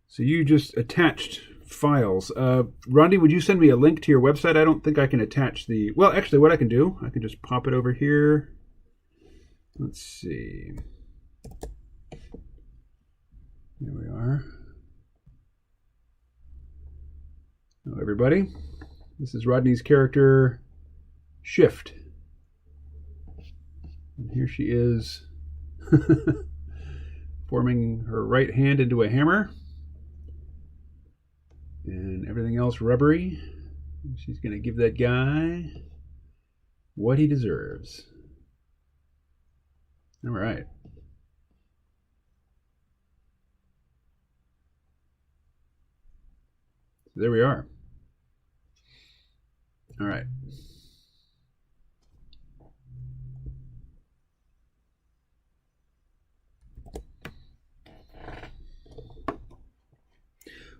So you just attached files. Rodney, would you send me a link to your website? I don't think I can attach the... Well, actually, what I can do, I can just pop it over here. Let's see. Here we are. Hello, everybody. This is Rodney's character, Shift. And here she is forming her right hand into a hammer. And everything else rubbery. She's going to give that guy what he deserves. All right. So there we are. All right.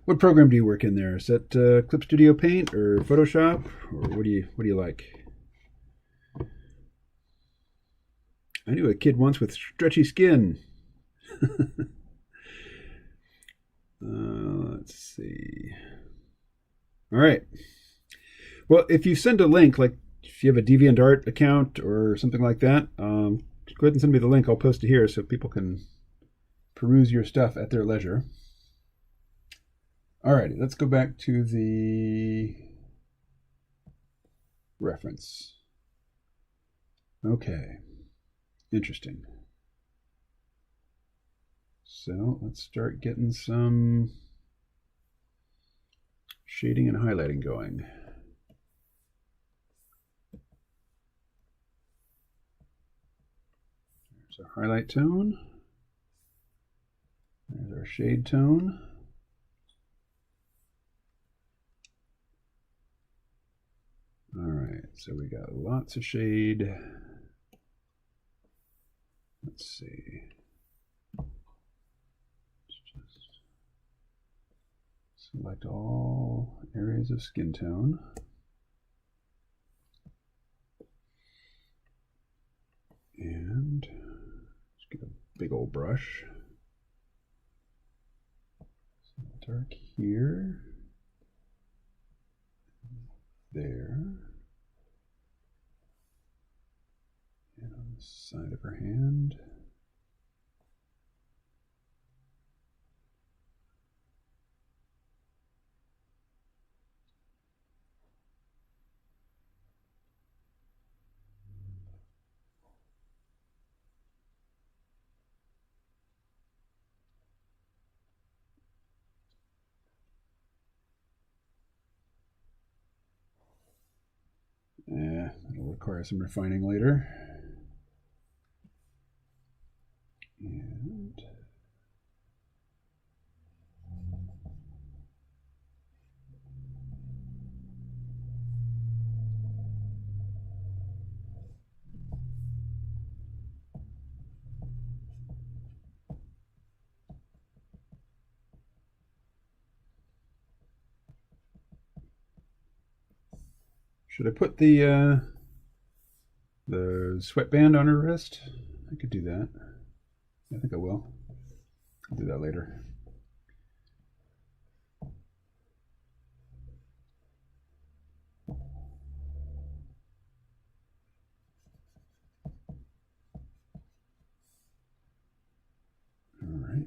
What program do you work in there? Is that Clip Studio Paint or Photoshop, or what do you like? I knew a kid once with stretchy skin. Let's see. All right. Well, if you send a link, like if you have a DeviantArt account or something like that, go ahead and send me the link. I'll post it here so people can peruse your stuff at their leisure. All righty, let's go back to the reference. Okay, interesting. So let's start getting some shading and highlighting going. There's our highlight tone. There's our shade tone. All right, so we got lots of shade. Let's see. Just select all areas of skin tone. And just get a big old brush. So dark here. There. And on the side of her hand. Yeah, it'll require some refining later. And should I put the sweatband on her wrist? I could do that. I think I will. I'll do that later. All right.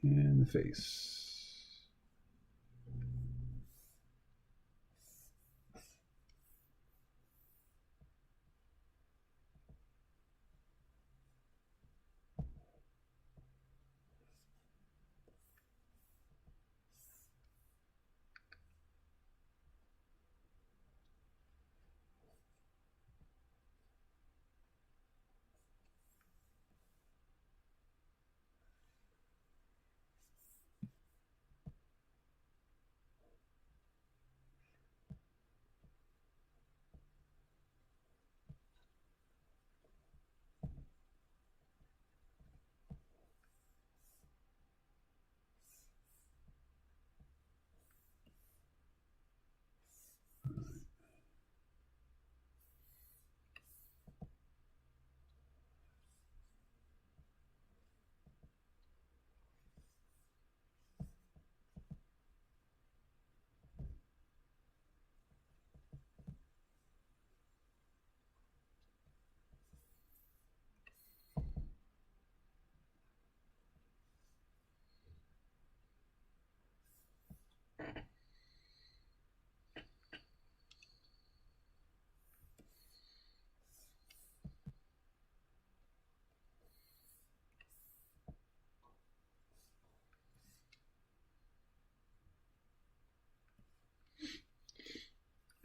And the face.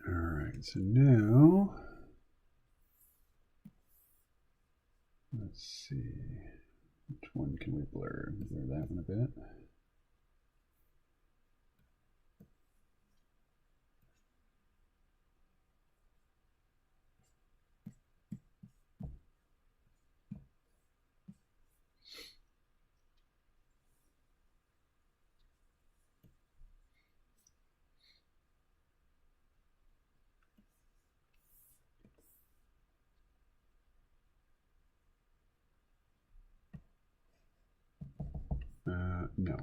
All right, so now let's see, which one can we blur? Blur that one a bit. No.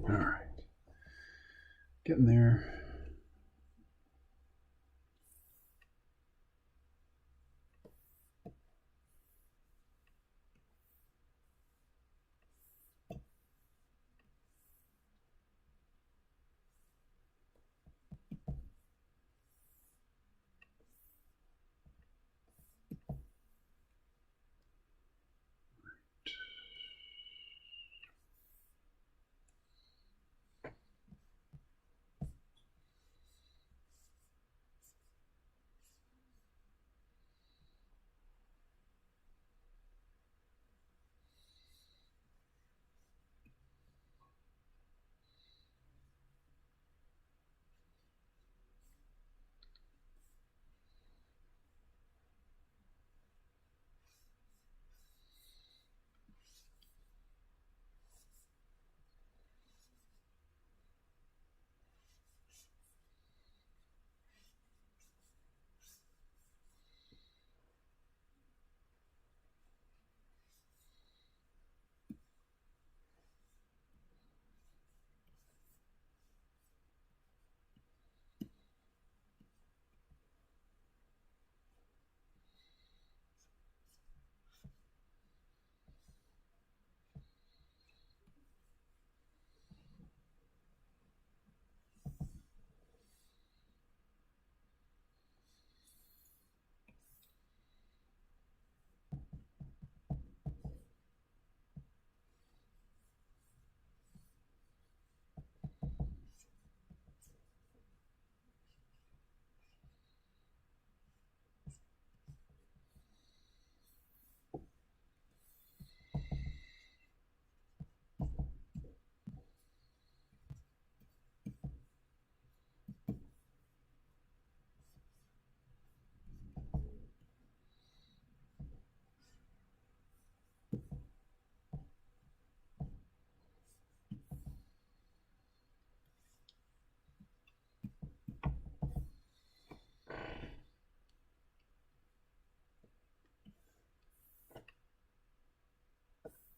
All right. Getting there.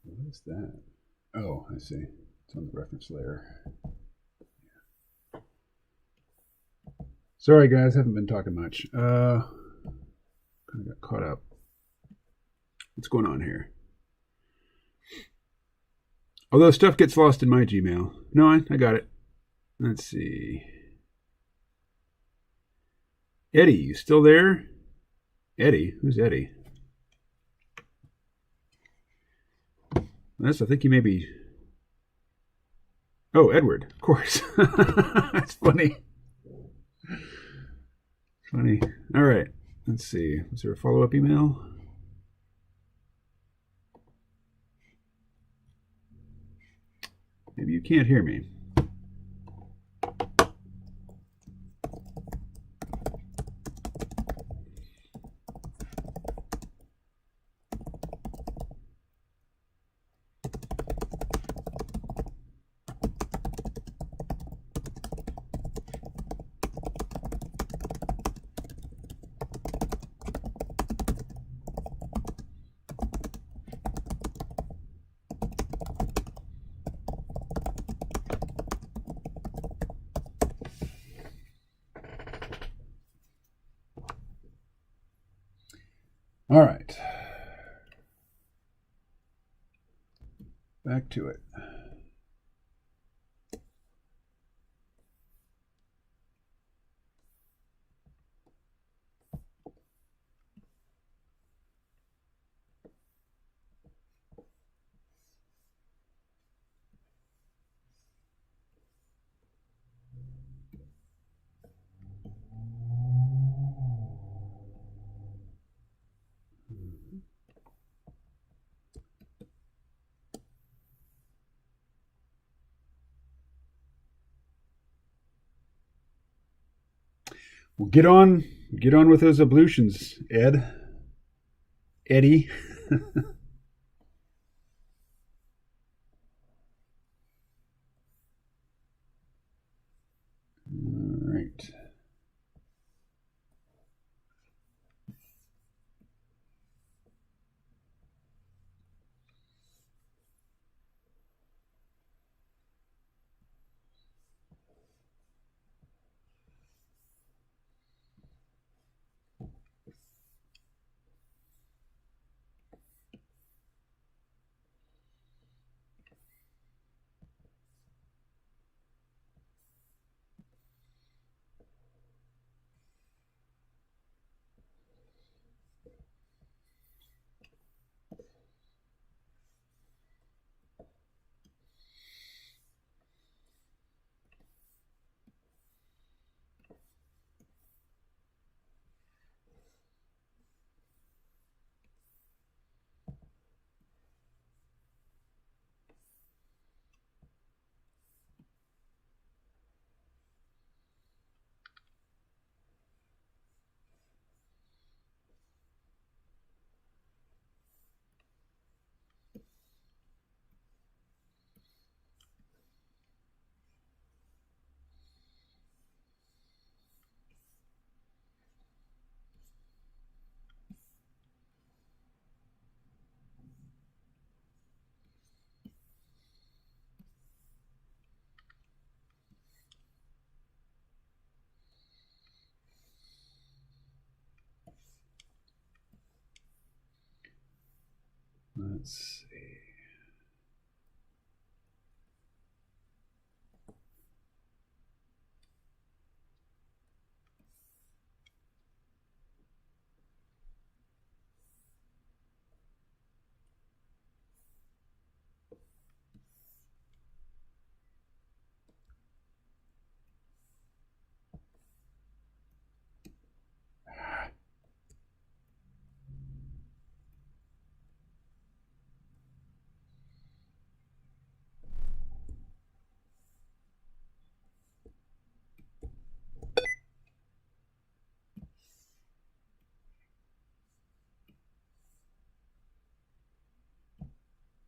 What is that? Oh, I see. It's on the reference layer. Sorry, guys. Haven't been talking much. Kind of got caught up. What's going on here? Although stuff gets lost in my Gmail. No, I got it. Let's see. Eddie, you still there? Eddie? Who's Eddie? I think he may be... Oh, Edward, of course. That's funny. Funny. All right. Let's see. Is there a follow-up email? Maybe you can't hear me. All right. Back to it. Well, get on with those ablutions, Eddie. All right. Let's see.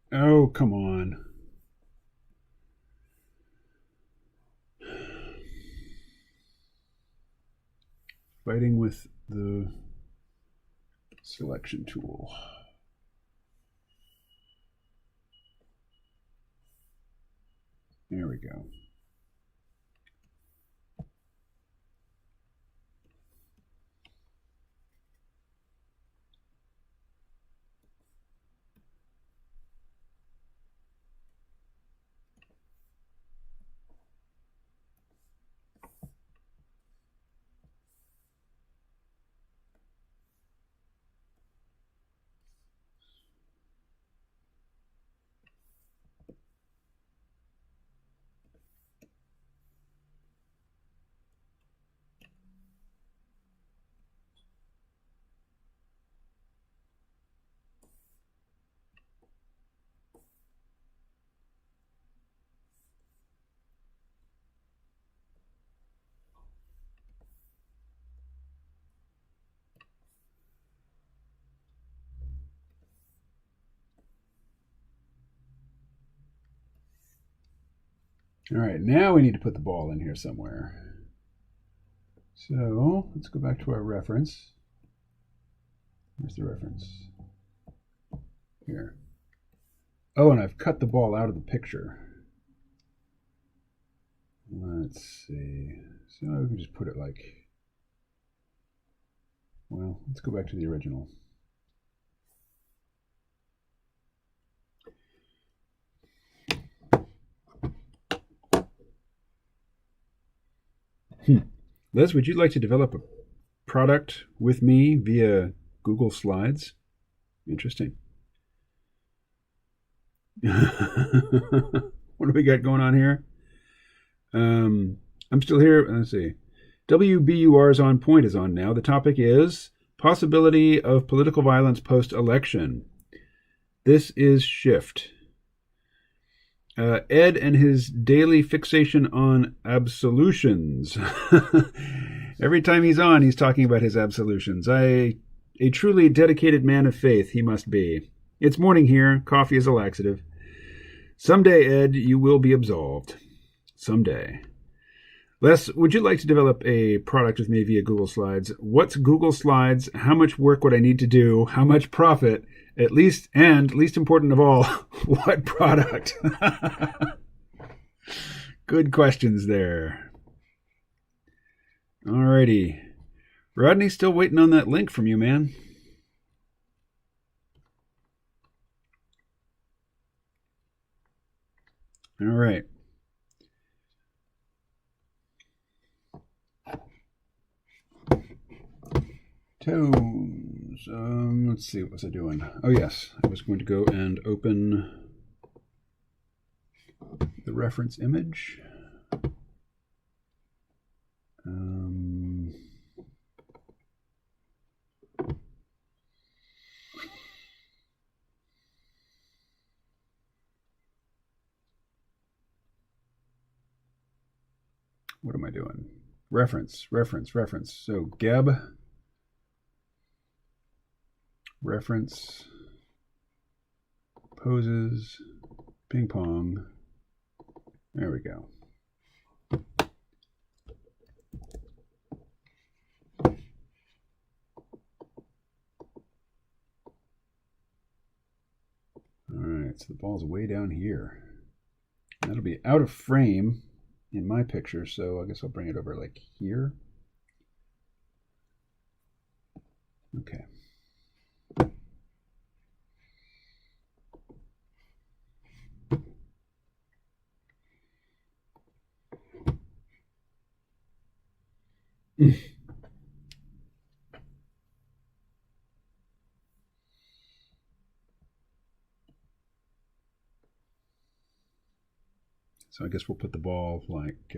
Oh, come on. Fighting with the selection tool. There we go. All right, now we need to put the ball in here somewhere. So let's go back to our reference. Where's the reference? Here. Oh, and I've cut the ball out of the picture. Let's see. So we can just put it like, well, let's go back to the original. Les, would you like to develop a product with me via Google Slides? Interesting. What do we got going on here? I'm still here. Let's see. WBUR's On Point is on now. The topic is possibility of political violence post-election. This is Shift. Ed and his daily fixation on absolutions. Every time he's on, he's talking about his absolutions. A truly dedicated man of faith he must be. It's morning here. Coffee is a laxative. Someday, Ed, you will be absolved. Someday. Les, would you like to develop a product with me via Google Slides? What's Google Slides? How much work would I need to do? How much profit? At least, and least important of all, what product? Good questions there. Alrighty. Rodney's still waiting on that link from you, man. All right. Tones. Let's see, what was I doing? Oh, yes. I was going to go and open the reference image. What am I doing? Reference. So Geb. Reference. Poses. Ping pong. There we go. All right, so the ball's way down here. That'll be out of frame in my picture, so I guess I'll bring it over like here. Okay. So I guess we'll put the ball like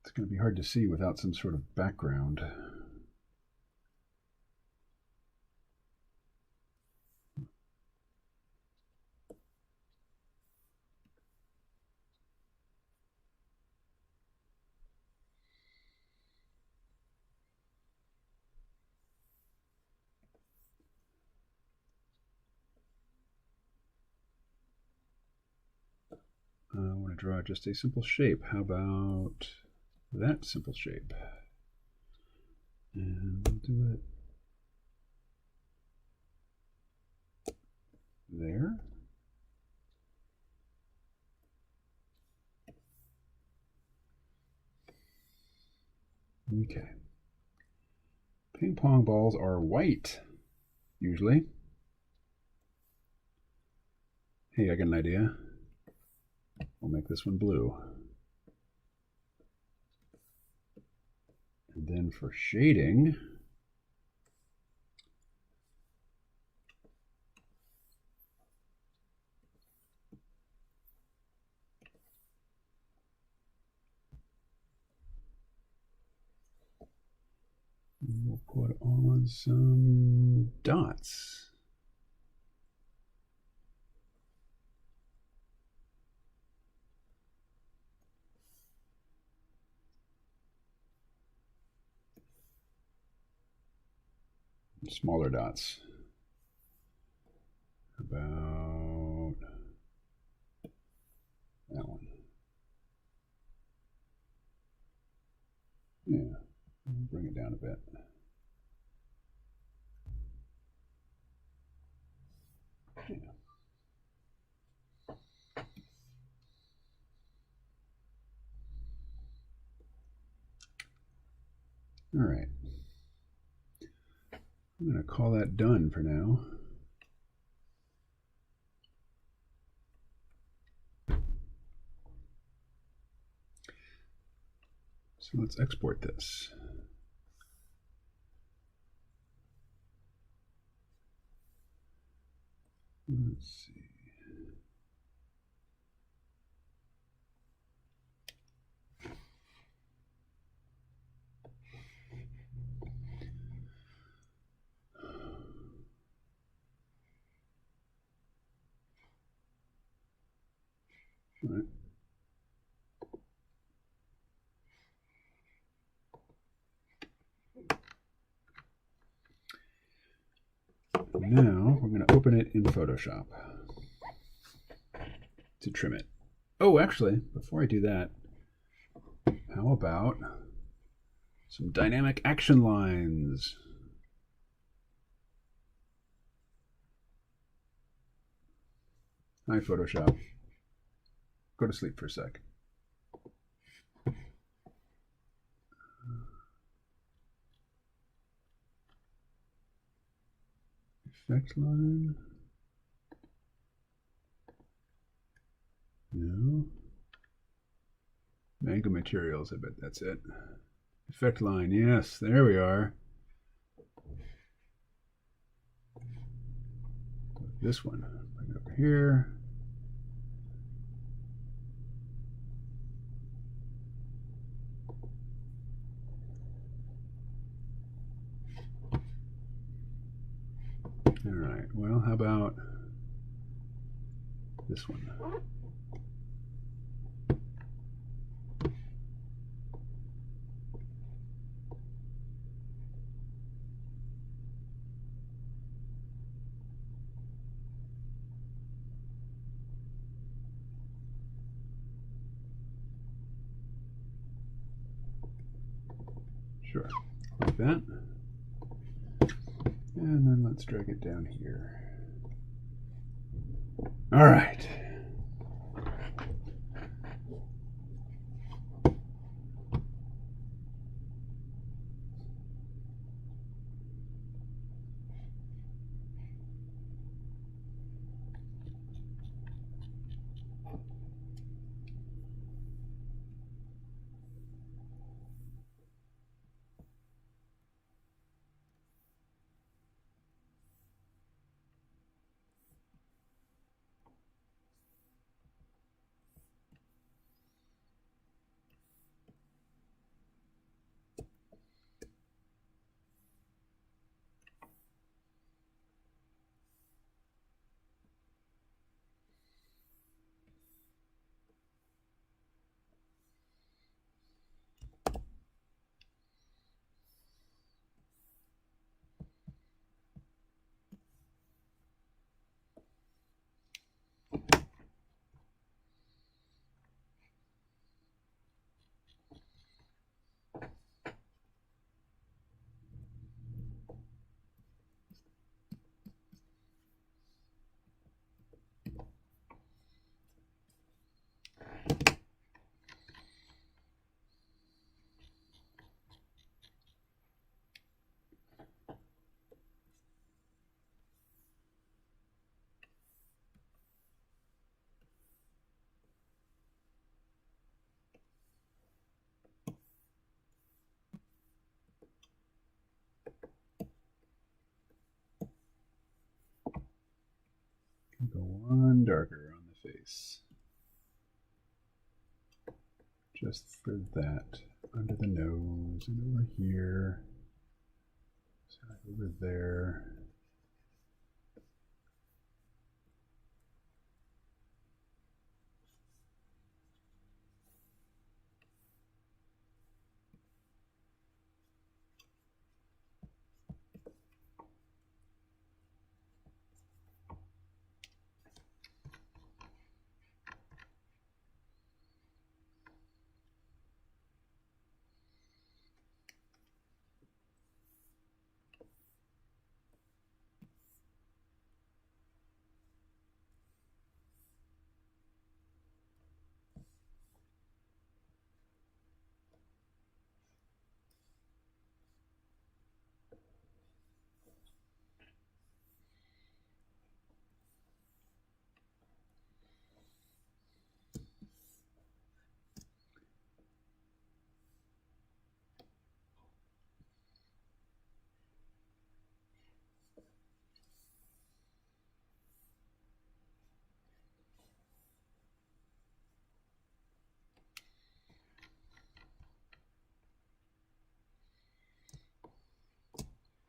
It's going to be hard to see without some sort of background. I want to draw just a simple shape. How about that simple shape? And we'll do it there. Okay. Ping pong balls are white, usually. Hey, I got an idea. We'll make this one blue. And then for shading, we'll put on some dots. Smaller dots. About that one. Yeah, bring it down a bit. Yeah. All right. I'm going to call that done for now. So let's export this. Let's see. All right. Now we're going to open it in Photoshop to trim it. Oh, actually, before I do that, how about some dynamic action lines? Hi, Photoshop. Go to sleep for a sec. Effect line. No. Manga materials, I bet that's it. Effect line, yes, there we are. This one, bring it over here. All right, well, how about this one? Sure, like that. And then let's drag it down here. All right. Go one darker on the face. Just for that. Under the nose and over here. Over there.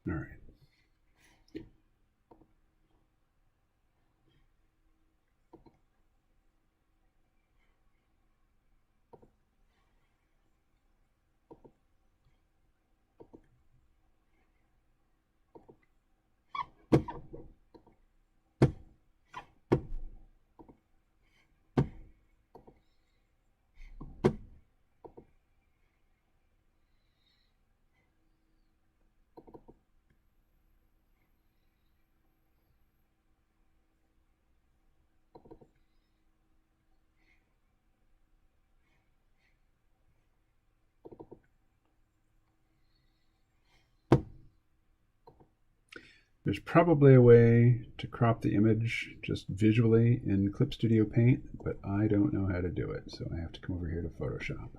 All right. There's probably a way to crop the image just visually in Clip Studio Paint, but I don't know how to do it, so I have to come over here to Photoshop.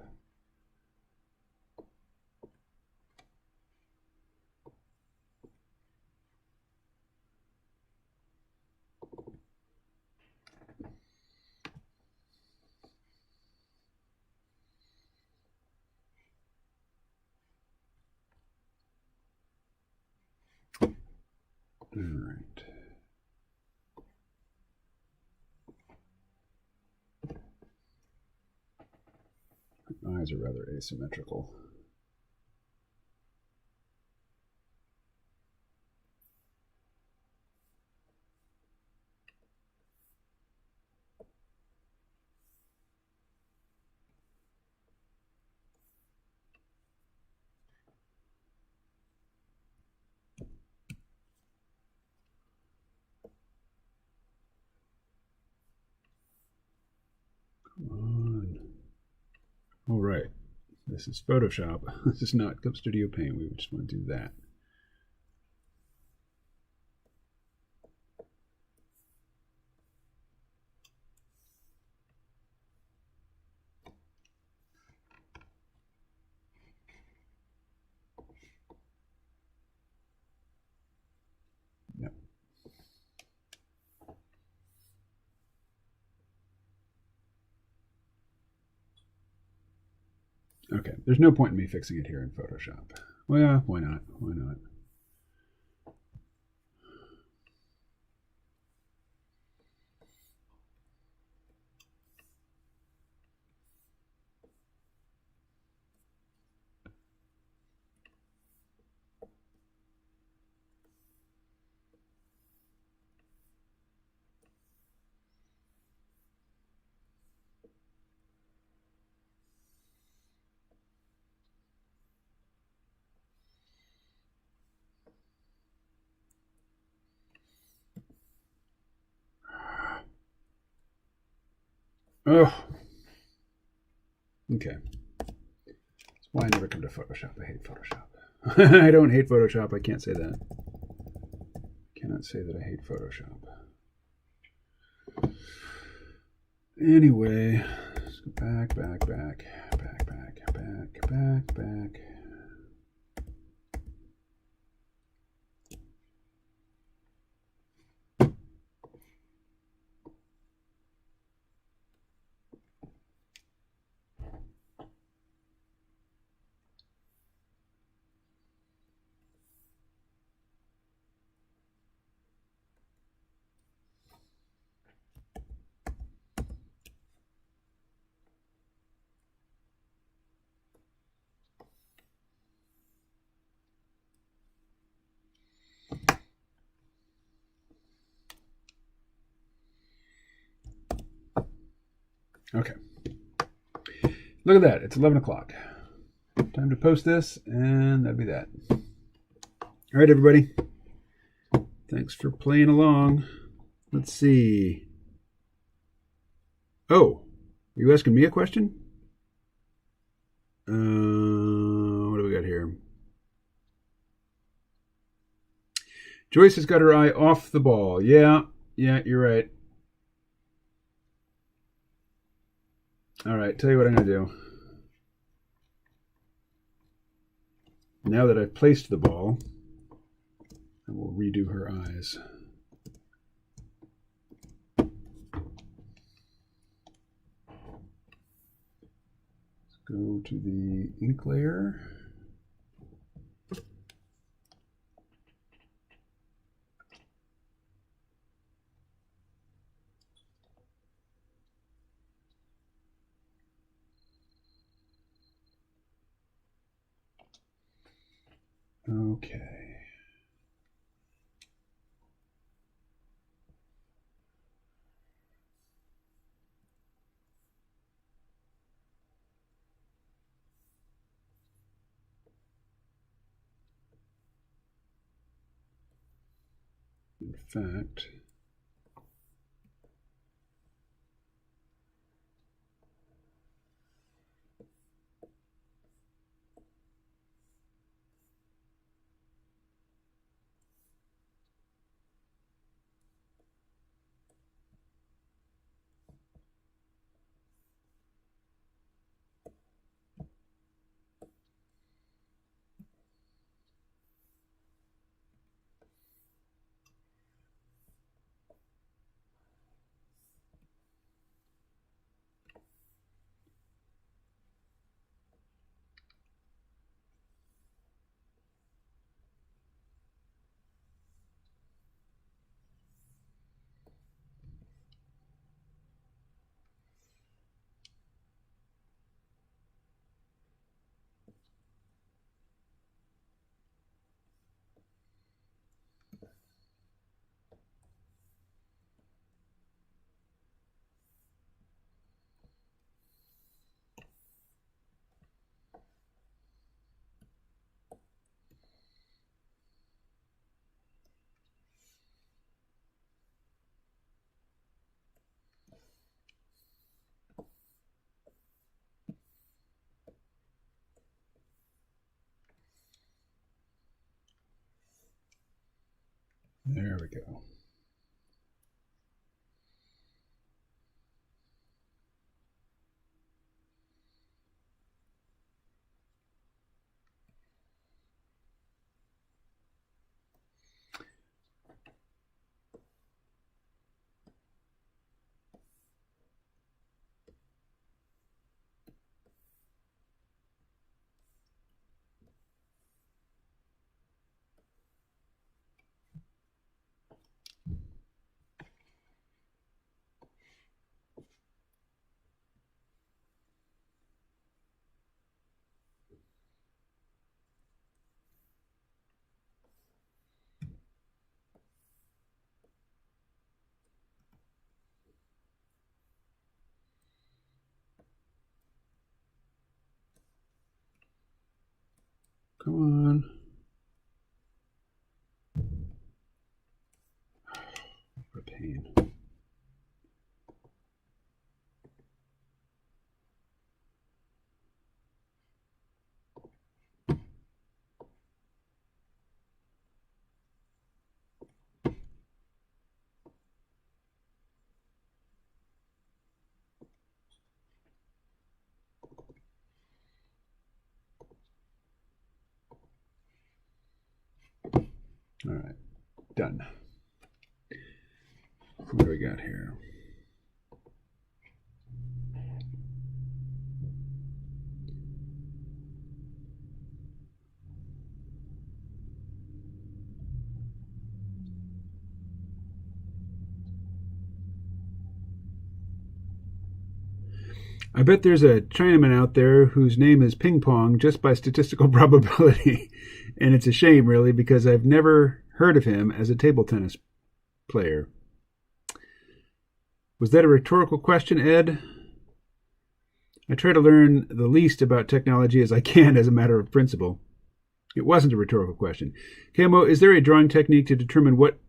All right. My eyes are rather asymmetrical. Come on. All right. This is Photoshop. This is not Clip Studio Paint. We just want to do that. Yep. Okay, there's no point in me fixing it here in Photoshop. Well, yeah, why not? Why not? Oh, okay. That's why I never come to Photoshop. I hate Photoshop. I don't hate Photoshop. I can't say that. I cannot say that I hate Photoshop. Anyway, let's go back. Okay. Look at that. It's 11 o'clock. Time to post this, and that'd be that. All right, everybody. Thanks for playing along. Let's see. Oh, are you asking me a question? What do we got here? Joyce has got her eye off the ball. Yeah, you're right. All right, tell you what I'm going to do. Now that I've placed the ball, I will redo her eyes. Let's go to the ink layer. Okay. In fact, there we go. Come on. What a pain. All right, done. What do we got here? I bet there's a Chinaman out there whose name is Ping Pong just by statistical probability. And it's a shame, really, because I've never heard of him as a table tennis player. Was that a rhetorical question, Ed? I try to learn the least about technology as I can as a matter of principle. It wasn't a rhetorical question. Camo, is there a drawing technique to determine what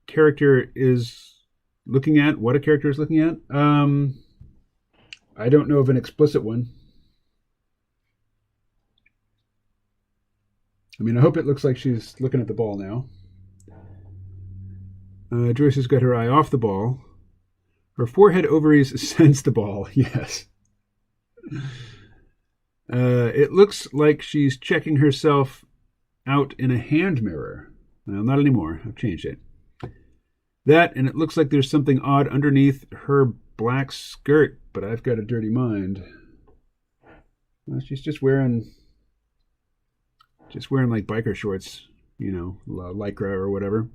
character is looking at, what a character is looking at? I don't know of an explicit one. I mean, I hope it looks like she's looking at the ball now. Joyce has got her eye off the ball. Her forehead ovaries sense the ball, yes. It looks like she's checking herself out in a hand mirror. Well, not anymore. I've changed it. That, and it looks like there's something odd underneath her black skirt, but I've got a dirty mind. Well, she's just wearing like biker shorts, you know, lycra or whatever.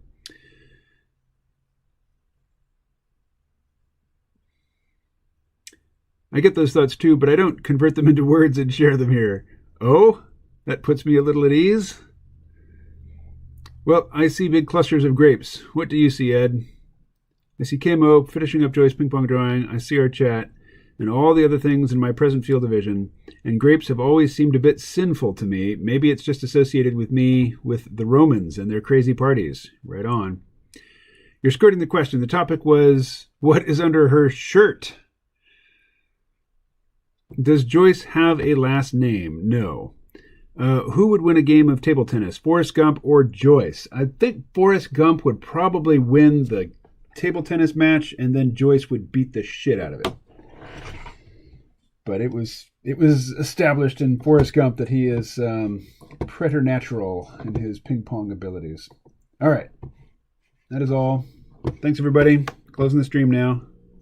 I get those thoughts too, but I don't convert them into words and share them here. Oh, that puts me a little at ease. Well, I see big clusters of grapes. What do you see, Ed? I see KMO finishing up Joy's ping pong drawing. I see our chat and all the other things in my present field of vision. And grapes have always seemed a bit sinful to me. Maybe it's just associated with me with the Romans and their crazy parties. Right on. You're skirting the question. The topic was, what is under her shirt? Does Joyce have a last name? No. Who would win a game of table tennis, Forrest Gump or Joyce? I think Forrest Gump would probably win the table tennis match, and then Joyce would beat the shit out of it. But it was established in Forrest Gump that he is preternatural in his ping pong abilities. All right. That is all. Thanks, everybody. Closing the stream now.